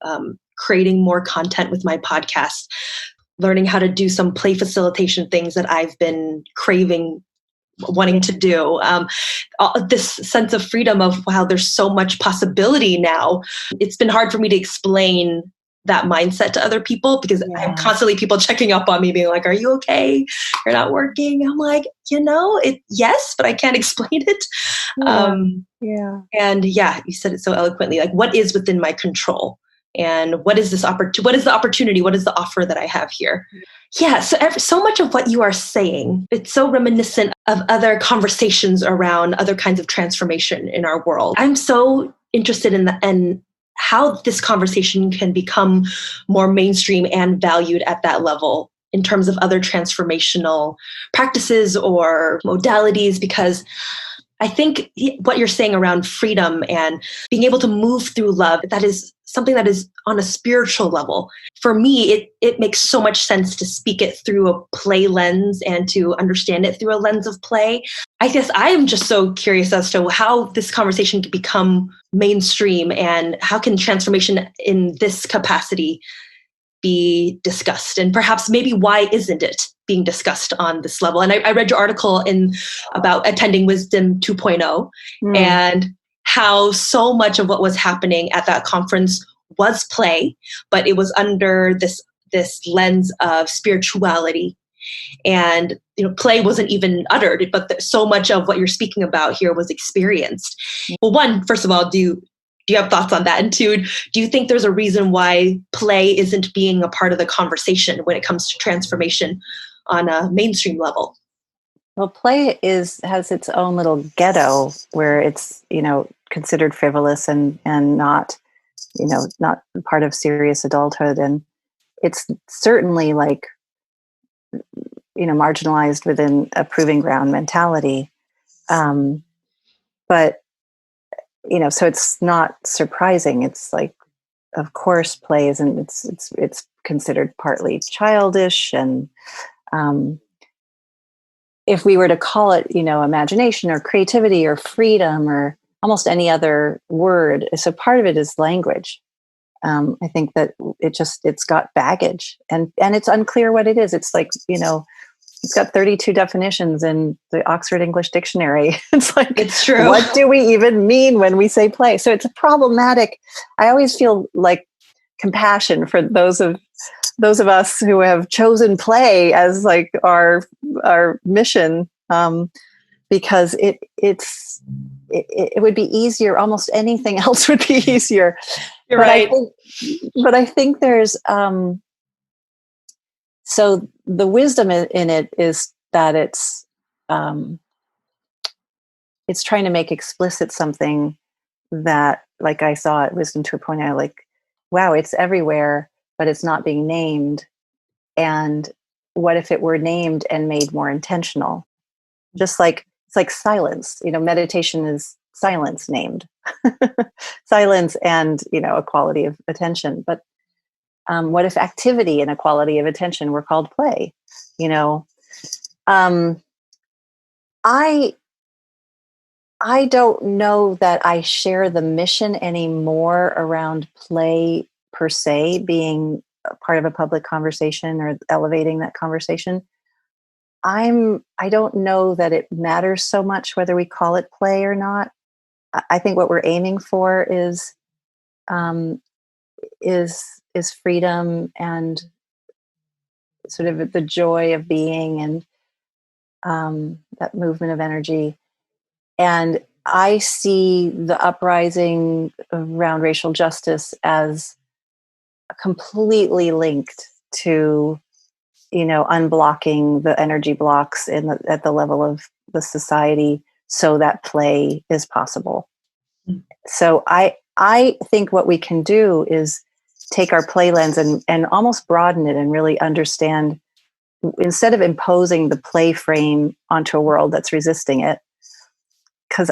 Creating more content with my podcast, learning how to do some play facilitation things that I've been craving, wanting to do. This sense of freedom of, wow, there's so much possibility now. It's been hard for me to explain that mindset to other people, because I have constantly people checking up on me being like, are you okay? You're not working. I'm like, yes, but I can't explain it. And you said it so eloquently, like, what is within my control? And what is this what is the opportunity? What is the offer that I have here? Yeah, so much of what you are saying, it's so reminiscent of other conversations around other kinds of transformation in our world. I'm so interested in how this conversation can become more mainstream and valued at that level in terms of other transformational practices or modalities, because I think what you're saying around freedom and being able to move through love, that is something that is on a spiritual level. For me, it makes so much sense to speak it through a play lens and to understand it through a lens of play. I guess I am just so curious as to how this conversation can become mainstream, and how can transformation in this capacity be discussed, and perhaps maybe why isn't it being discussed on this level? And I read your article about attending Wisdom 2.0 and how so much of what was happening at that conference was play, but it was under this lens of spirituality. And play wasn't even uttered, but so much of what you're speaking about here was experienced. Well, one, first of all, do you have thoughts on that? And two, do you think there's a reason why play isn't being a part of the conversation when it comes to transformation on a mainstream level? Well, play has its own little ghetto where it's, considered frivolous and not, not part of serious adulthood. And it's certainly like, marginalized within a proving ground mentality. But, so it's not surprising. It's like, of course, play isn't, it's considered partly childish. And if we were to call it, imagination or creativity or freedom or almost any other word, so part of it is language. I think that it's got baggage and it's unclear what it is. It's like, it's got 32 definitions in the Oxford English Dictionary. It's like, it's true. What do we even mean when we say play? So it's problematic. I always feel like compassion for those of us who have chosen play as like our mission, because it would be easier. Almost anything else would be easier. You're right. But I think there's so the wisdom in it is that it's trying to make explicit something that, like I saw at Wisdom 2.0, like, wow, it's everywhere, but it's not being named. And what if it were named and made more intentional? Just like, it's like silence, meditation is silence named. Silence and, a quality of attention. But what if activity and a quality of attention were called play? I don't know that I share the mission anymore around play per se being a part of a public conversation or elevating that conversation. I don't know that it matters so much whether we call it play or not. I think what we're aiming for is freedom and sort of the joy of being and that movement of energy. And I see the uprising around racial justice as completely linked to, unblocking the energy blocks at the level of the society so that play is possible. Mm. So I think what we can do is take our play lens and almost broaden it and really understand, instead of imposing the play frame onto a world that's resisting it. Because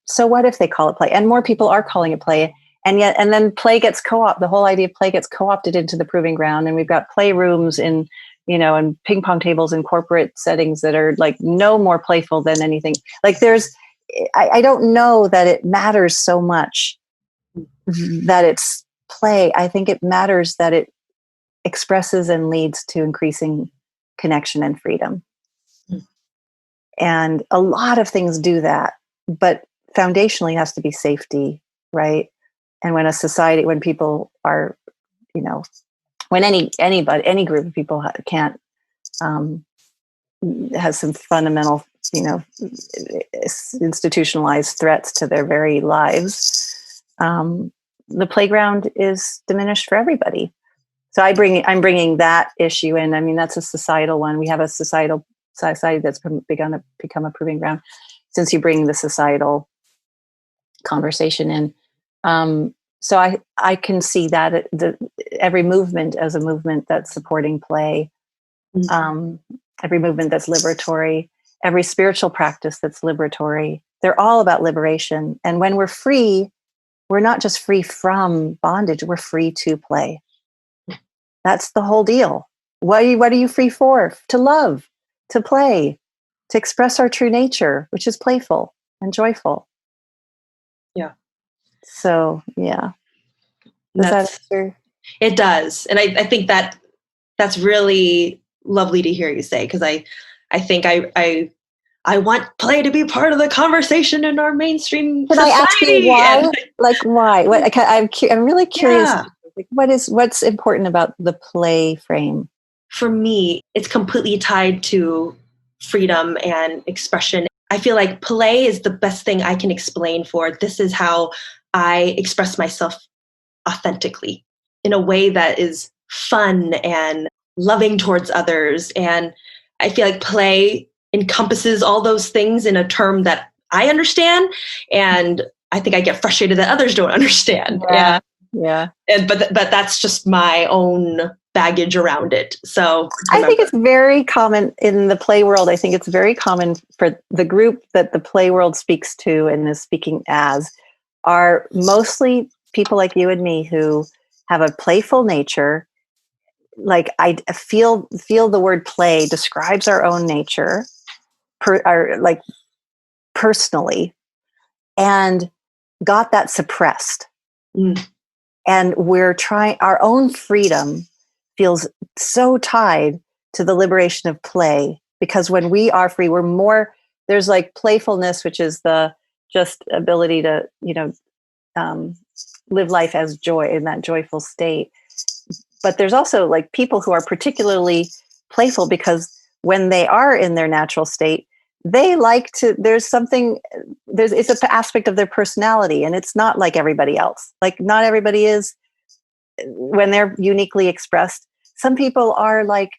so what if they call it play? And more people are calling it play. And then play gets the whole idea of play gets co-opted into the proving ground. And we've got playrooms and ping pong tables in corporate settings that are like no more playful than anything. Like I don't know that it matters so much that it's play. I think it matters that it expresses and leads to increasing connection and freedom. And a lot of things do that, but foundationally it has to be safety, right? And when people are, when any group of people can't, has some fundamental, institutionalized threats to their very lives, the playground is diminished for everybody. So I'm bringing that issue in. I mean, that's a societal one. We have a society that's begun to become a proving ground since you bring the societal conversation in. So I can see that every movement as a movement that's supporting play, every movement that's liberatory, every spiritual practice that's liberatory, they're all about liberation. And when we're free, we're not just free from bondage, we're free to play. That's the whole deal. What are you free for? To love, to play, to express our true nature, which is playful and joyful. Yeah. So, yeah. Does that answer? It does. And I think that's really lovely to hear you say, because I think I want play to be part of the conversation in our mainstream society. Can I ask you why? Why? I'm really curious. Yeah. What's important about the play frame? For me, it's completely tied to freedom and expression. I feel like play is the best thing I can explain for this is how I express myself authentically in a way that is fun and loving towards others. And I feel like play encompasses all those things in a term that I understand. And I think I get frustrated that others don't understand. Yeah. Yeah. But that's just my own baggage around it. So I think it's very common in the play world. I think it's very common for the group that the play world speaks to and is speaking as are mostly people like you and me who have a playful nature. Like I feel the word play describes our own nature, like personally, and got that suppressed. Mm. And we're trying, our own freedom feels so tied to the liberation of play, because when we are free, we're more, there's like playfulness, which is the just ability to, live life as joy in that joyful state. But there's also like people who are particularly playful because when they are in their natural state, they like to, it's an aspect of their personality, and it's not like everybody else. Like not everybody is, when they're uniquely expressed. Some people are like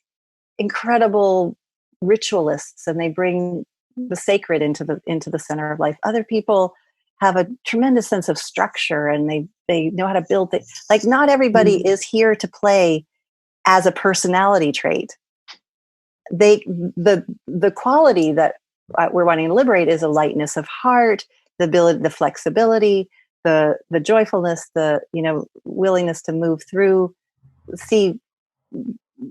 incredible ritualists and they bring the sacred into the center of life. Other people have a tremendous sense of structure and they know how to build things. Like not everybody is here to play as a personality trait. The quality that we're wanting to liberate is a lightness of heart, the ability, the flexibility, the joyfulness, the willingness to move through, see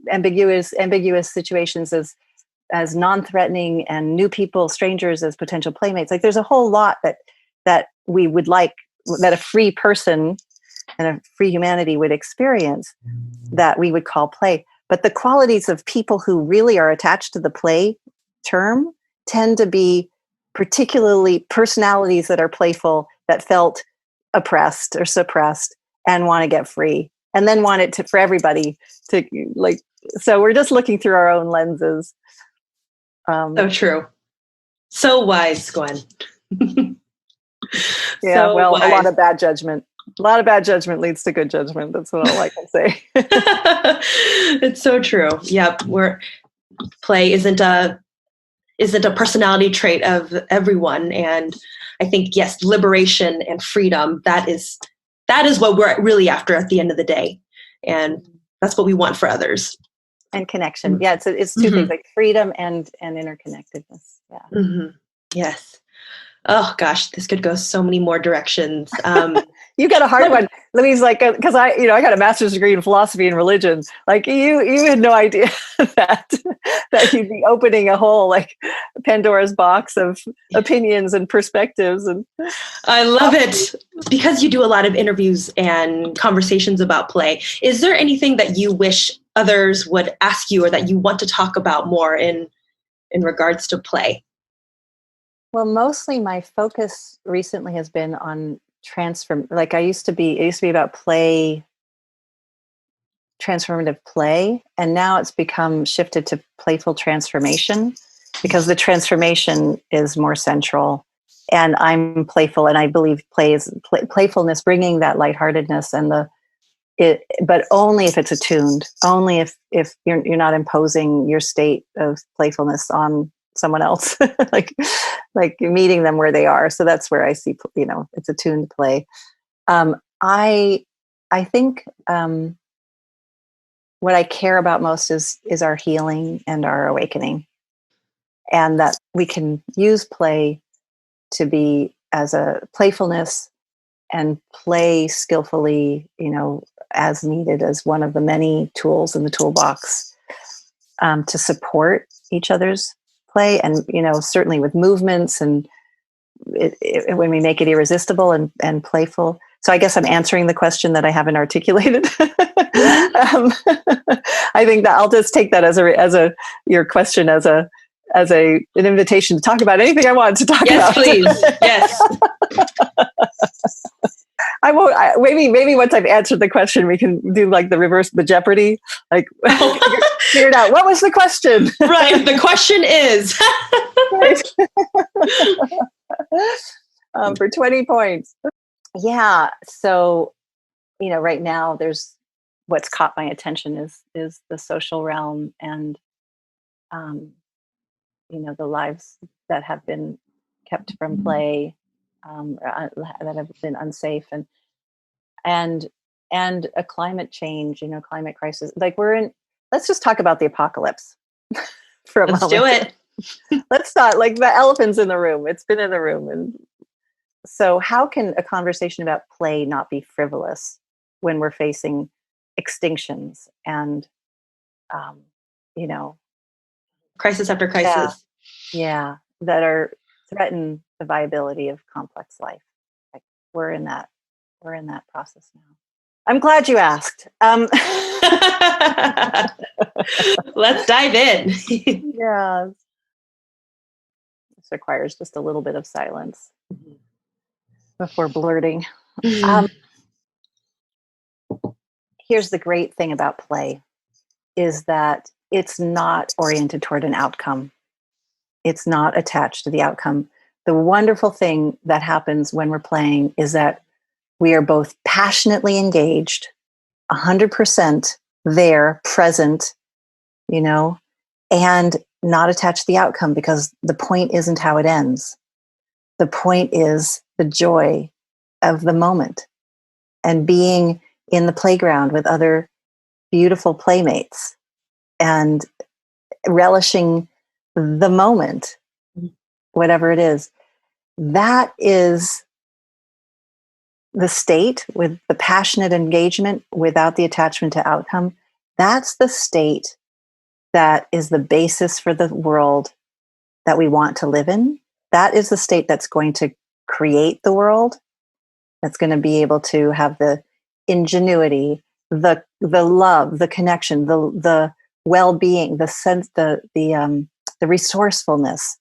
ambiguous situations as non-threatening, and new people, strangers, as potential playmates. Like there's a whole lot that we would like, that a free person and a free humanity would experience, that we would call play. But the qualities of people who really are attached to the play term tend to be particularly personalities that are playful, that felt oppressed or suppressed and want to get free, and then want it for everybody to like. So we're just looking through our own lenses. So true. So wise, Gwen. Yeah, so wise. A lot of bad judgment. A lot of bad judgment leads to good judgment. That's what all I can say. It's so true. Yep. Play isn't a personality trait of everyone. And I think, yes, liberation and freedom, that is what we're really after at the end of the day. And that's what we want for others. And connection. Yeah, it's two things, like freedom and interconnectedness. Yeah. Mm-hmm. Yes. Oh gosh, this could go so many more directions. You got a hard one. Louise, like, because I got a master's degree in philosophy and religion. Like you had no idea that you'd be opening a whole like Pandora's box of opinions and perspectives. And I love it, because you do a lot of interviews and conversations about play. Is there anything that you wish others would ask you, or that you want to talk about more in regards to play? Well, mostly my focus recently has been on like it used to be about play, transformative play, and now it's become shifted to playful transformation, because the transformation is more central. And I'm playful, and I believe play is playfulness, bringing that lightheartedness and but only if it's attuned, only if you're not imposing your state of playfulness on someone else, like meeting them where they are. So that's where I see, it's attuned play. I think what I care about most is our healing and our awakening, and that we can use play to be as a playfulness and play skillfully, as needed, as one of the many tools in the toolbox to support each other's play. And, certainly with movements, and when we make it irresistible and playful. So I guess I'm answering the question that I haven't articulated. I think that I'll just take that as your question as an invitation to talk about anything I want to talk about. Yes, please. Yes. I won't. Maybe once I've answered the question, we can do like the Jeopardy. Like figure it out. What was the question? Right. The question is. For 20 points. Yeah. So, right now there's what's caught my attention is the social realm, and the lives that have been kept from play. that have been unsafe, and and a climate change, climate crisis. Like let's just talk about the apocalypse for a Let's moment. do it. Let's not, like, the elephant's in the room. It's been in the room. And so how can a conversation about play not be frivolous when we're facing extinctions and, you know, Crisis after crisis. yeah, that are threaten the viability of complex life. Like, we're in that process now. I'm glad you asked. Let's dive in. Yeah. This requires just a little bit of silence before blurting. Here's the great thing about play is that it's not oriented toward an outcome. It's not attached to the outcome. The wonderful thing that happens when we're playing is that we are both passionately engaged, 100% there, present, and not attached to the outcome, because the point isn't how it ends. The point is the joy of the moment and being in the playground with other beautiful playmates and relishing the moment, whatever it is. That is the state, with the passionate engagement without the attachment to outcome. That's the state that is the basis for the world that we want to live in. That is the state that's going to create the world, that's going to be able to have the ingenuity, the love, the connection, the well-being, the sense, the resourcefulness,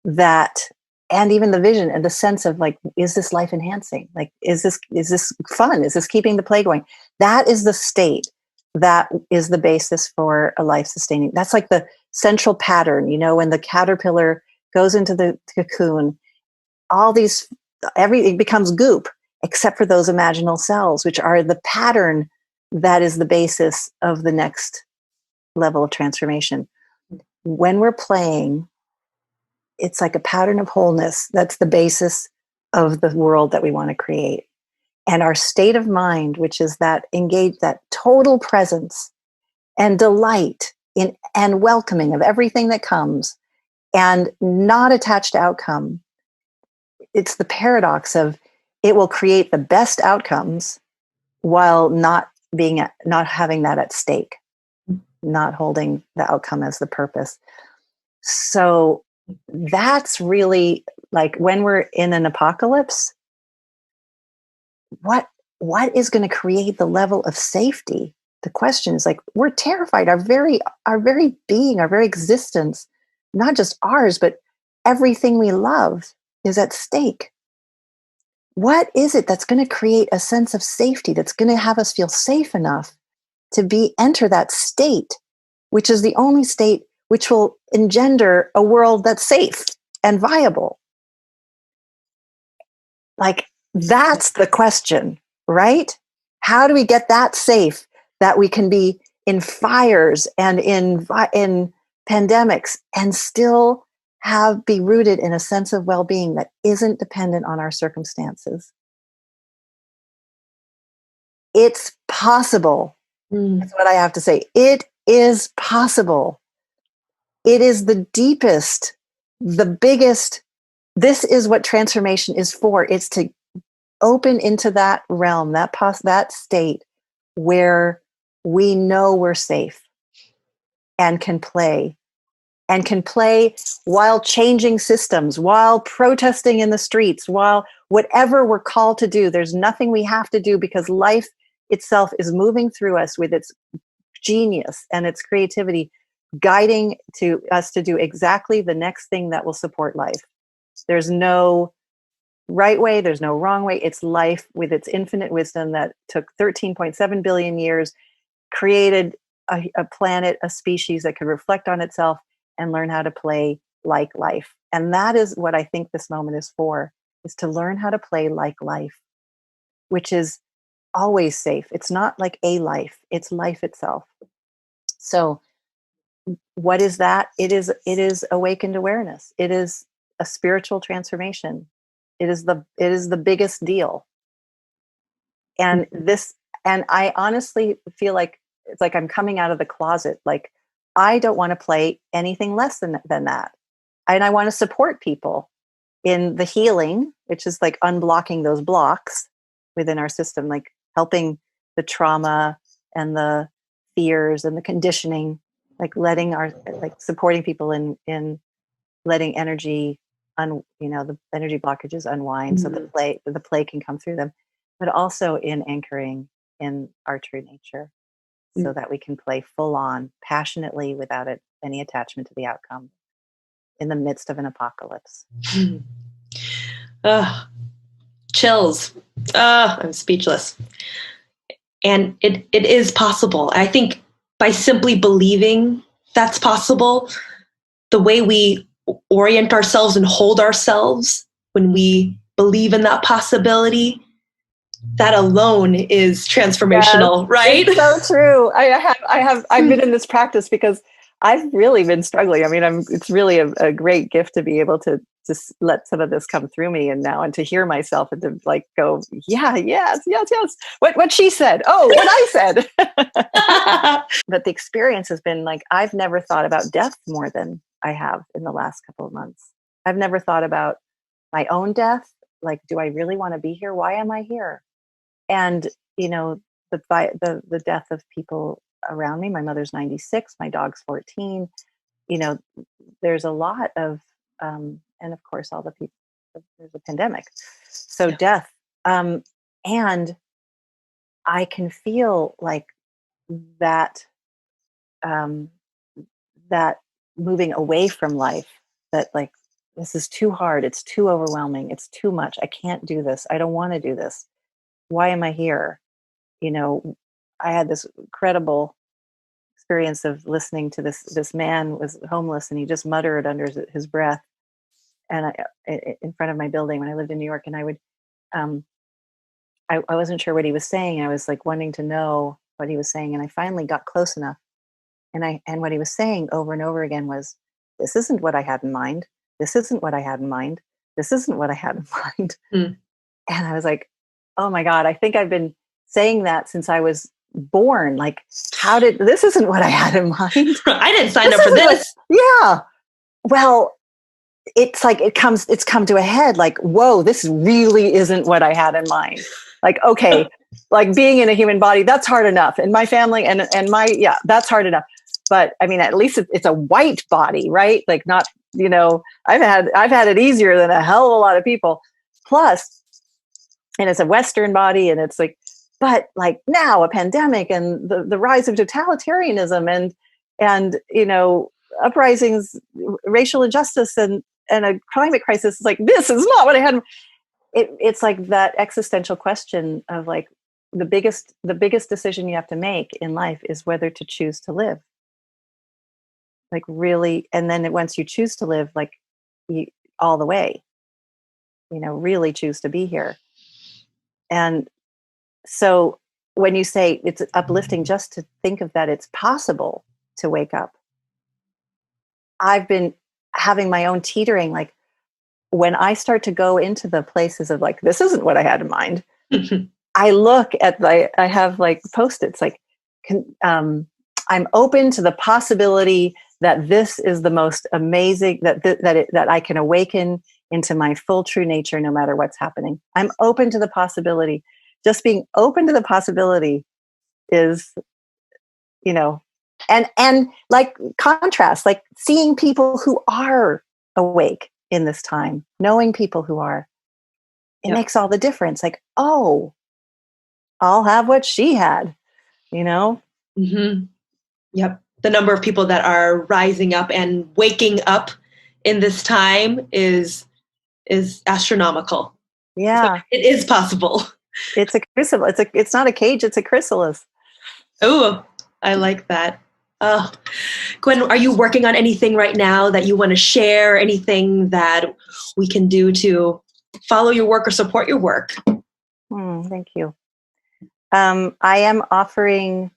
that, and even the vision and the sense of, like, is this life enhancing? Like, is this fun? Is this keeping the play going? That is the state that is the basis for a life sustaining. That's like the central pattern, when the caterpillar goes into the cocoon, it becomes goop, except for those imaginal cells, which are the pattern that is the basis of the next level of transformation. When we're playing, it's like a pattern of wholeness that's the basis of the world that we want to create. And our state of mind, which is that total presence and delight in and welcoming of everything that comes, and not attached to outcome. It's the paradox of, it will create the best outcomes while not having that at stake, not holding the outcome as the purpose. So that's really, like, when we're in an apocalypse, what is going to create the level of safety? The question is, like, we're terrified. Our very being, our very existence, not just ours, but everything we love, is at stake. What is it that's going to create a sense of safety, that's going to have us feel safe enough to enter that state, which is the only state which will engender a world that's safe and viable? Like, that's the question, right? How do we get that safe, that we can be in fires and in pandemics and still be rooted in a sense of well-being that isn't dependent on our circumstances? It's possible. That's what I have to say. It is possible. It is the deepest, the biggest. This is what transformation is for. It's to open into that realm, that state where we know we're safe and can play while changing systems, while protesting in the streets, while whatever we're called to do. There's nothing we have to do, because life itself is moving through us with its genius and its creativity, guiding to us to do exactly the next thing that will support life. There's no right way, there's no wrong way. It's life with its infinite wisdom that took 13.7 billion years, created a planet, a species that could reflect on itself and learn how to play like life. And that is what I think this moment is for, is to learn how to play like life, which is always safe. It's not like a life, it's life itself. So what is that? It is awakened awareness. It is a spiritual transformation. It is the biggest deal. And I honestly feel like it's like I'm coming out of the closet. Like, I don't want to play anything less than that. And I want to support people in the healing, which is like unblocking those blocks within our system, like helping the trauma and the fears and the conditioning, like supporting people in letting energy the energy blockages unwind, so the play can come through them, but also in anchoring in our true nature, so that we can play full on, passionately, without any attachment to the outcome, in the midst of an apocalypse. Chills. I'm speechless. And it is possible. I think by simply believing that's possible, the way we orient ourselves and hold ourselves when we believe in that possibility, that alone is transformational, Yes, right? it's so true. I've been in this practice because I've really been struggling. I mean, it's really a great gift to be able to just let some of this come through me, and to hear myself and to like go, yeah, yes. What she said. Oh, what I said. But the experience has been like, I've never thought about death more than I have in the last couple of months. I've never thought about my own death. Like, do I really want to be here? Why am I here? And, the death of people around me. My mother's 96, my dog's 14. There's a lot of, and of course, all the people, there's a pandemic. So death. And I can feel like that, that moving away from life, that like, this is too hard. It's too overwhelming. It's too much. I can't do this. I don't want to do this. Why am I here? I had this incredible experience of listening to this man was homeless, and he just muttered under his breath, and in front of my building when I lived in New York, and I would, I wasn't sure what he was saying. I was like wanting to know what he was saying, and I finally got close enough, and what he was saying over and over again was, "This isn't what I had in mind. This isn't what I had in mind. This isn't what I had in mind." And I was like, "Oh my God, I think I've been saying that since I was born. Like, this isn't what I had in mind. I didn't sign up for this." Yeah. Well, it's like it's come to a head like, whoa, this really isn't what I had in mind. Like, okay, like being in a human body, that's hard enough. And my family and that's hard enough. But I mean, at least it's a white body, right? Like, not, I've had it easier than a hell of a lot of people. Plus, and it's a Western body, and it's like, but like now a pandemic and the rise of totalitarianism and uprisings, racial injustice, and a climate crisis. Is like, this is not what I had. It's like that existential question of like, the biggest decision you have to make in life is whether to choose to live. Like, really, and then once you choose to live, like, all the way, really choose to be here. And so when you say it's uplifting just to think of that it's possible to wake up, I've been having my own teetering. Like, when I start to go into the places of like, this isn't what I had in mind, I look at I have like Post-its, like, I'm open to the possibility that this is the most amazing, that I can awaken into my full true nature no matter what's happening. I'm open to the possibility. Just being open to the possibility is, and like contrast, like seeing people who are awake in this time, knowing people who are, it makes all the difference. Like, oh, I'll have what she had, Mm-hmm. Yep. The number of people that are rising up and waking up in this time is astronomical. Yeah. So it is possible. It's a chrysalis. It's not a cage, it's a chrysalis. Oh, I like that. Gwen, are you working on anything right now that you want to share? Anything that we can do to follow your work or support your work? Thank you. I am offering,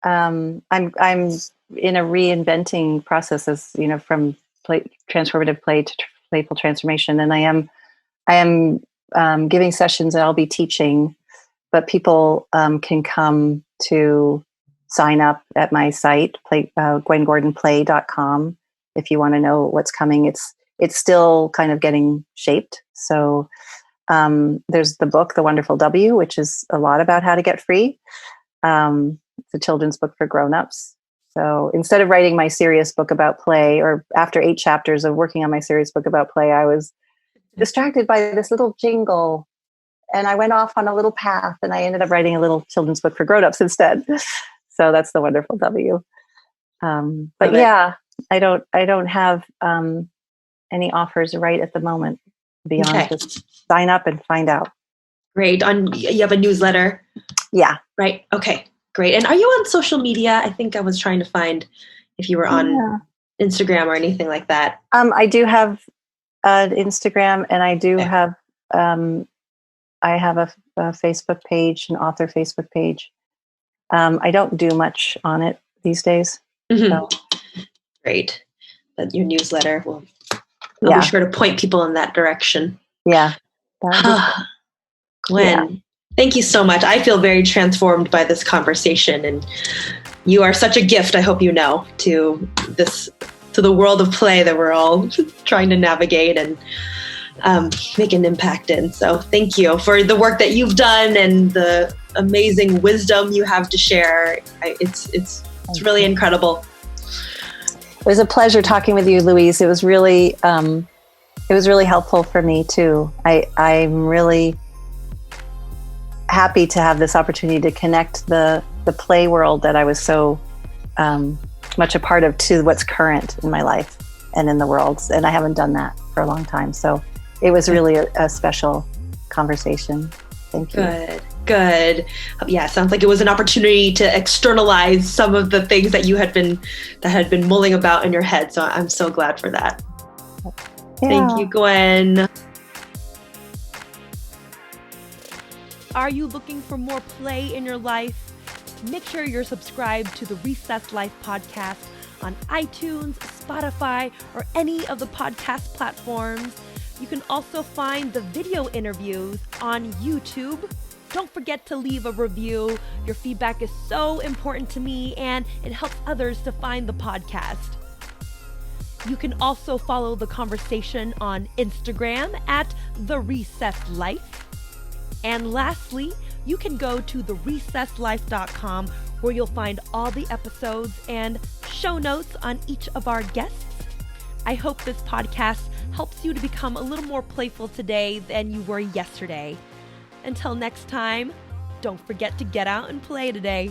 I'm in a reinventing process, as from transformative play to playful transformation. And I am I am giving sessions and I'll be teaching, but people can come to sign up at my site, GwenGordonPlay.com, if you want to know what's coming. It's still kind of getting shaped. So there's the book, The Wonderful W, which is a lot about how to get free. It's a children's book for grown-ups. So instead of writing my serious book about play, or after 8 chapters of working on my serious book about play, I was distracted by this little jingle, and I went off on a little path, and I ended up writing a little children's book for grown-ups instead. So that's The Wonderful W. But yeah, I don't have any offers right at the moment beyond just sign up and find out. Great. You have a newsletter? Yeah. Right. Okay. Great. And are you on social media? I think I was trying to find if you were on Instagram or anything like that. I do have an Instagram, and I do have I have a Facebook page, an author Facebook page. I don't do much on it these days. Mm-hmm. So. Great. But your newsletter will. I'll be sure to point people in that direction. Yeah. Gwen, thank you so much. I feel very transformed by this conversation, and you are such a gift, I hope you know, to the world of play that we're all trying to navigate and make an impact in. So thank you for the work that you've done and the amazing wisdom you have to share. It's really incredible. It was a pleasure talking with you, Louise. It was really helpful for me too. I'm really happy to have this opportunity to connect the play world that I was so much a part of to what's current in my life and in the world. And I haven't done that for a long time. So it was really a special conversation. Thank you. Good. Yeah, sounds like it was an opportunity to externalize some of the things that had been mulling about in your head. So I'm so glad for that. Yeah. Thank you, Gwen. Are you looking for more play in your life? Make sure you're subscribed to the Recess Life podcast on iTunes, Spotify, or any of the podcast platforms. You can also find the video interviews on YouTube. Don't forget to leave a review. Your feedback is so important to me, and it helps others to find the podcast. You can also follow the conversation on Instagram at The Recess Life. And lastly, you can go to therecesslife.com, where you'll find all the episodes and show notes on each of our guests. I hope this podcast helps you to become a little more playful today than you were yesterday. Until next time, don't forget to get out and play today.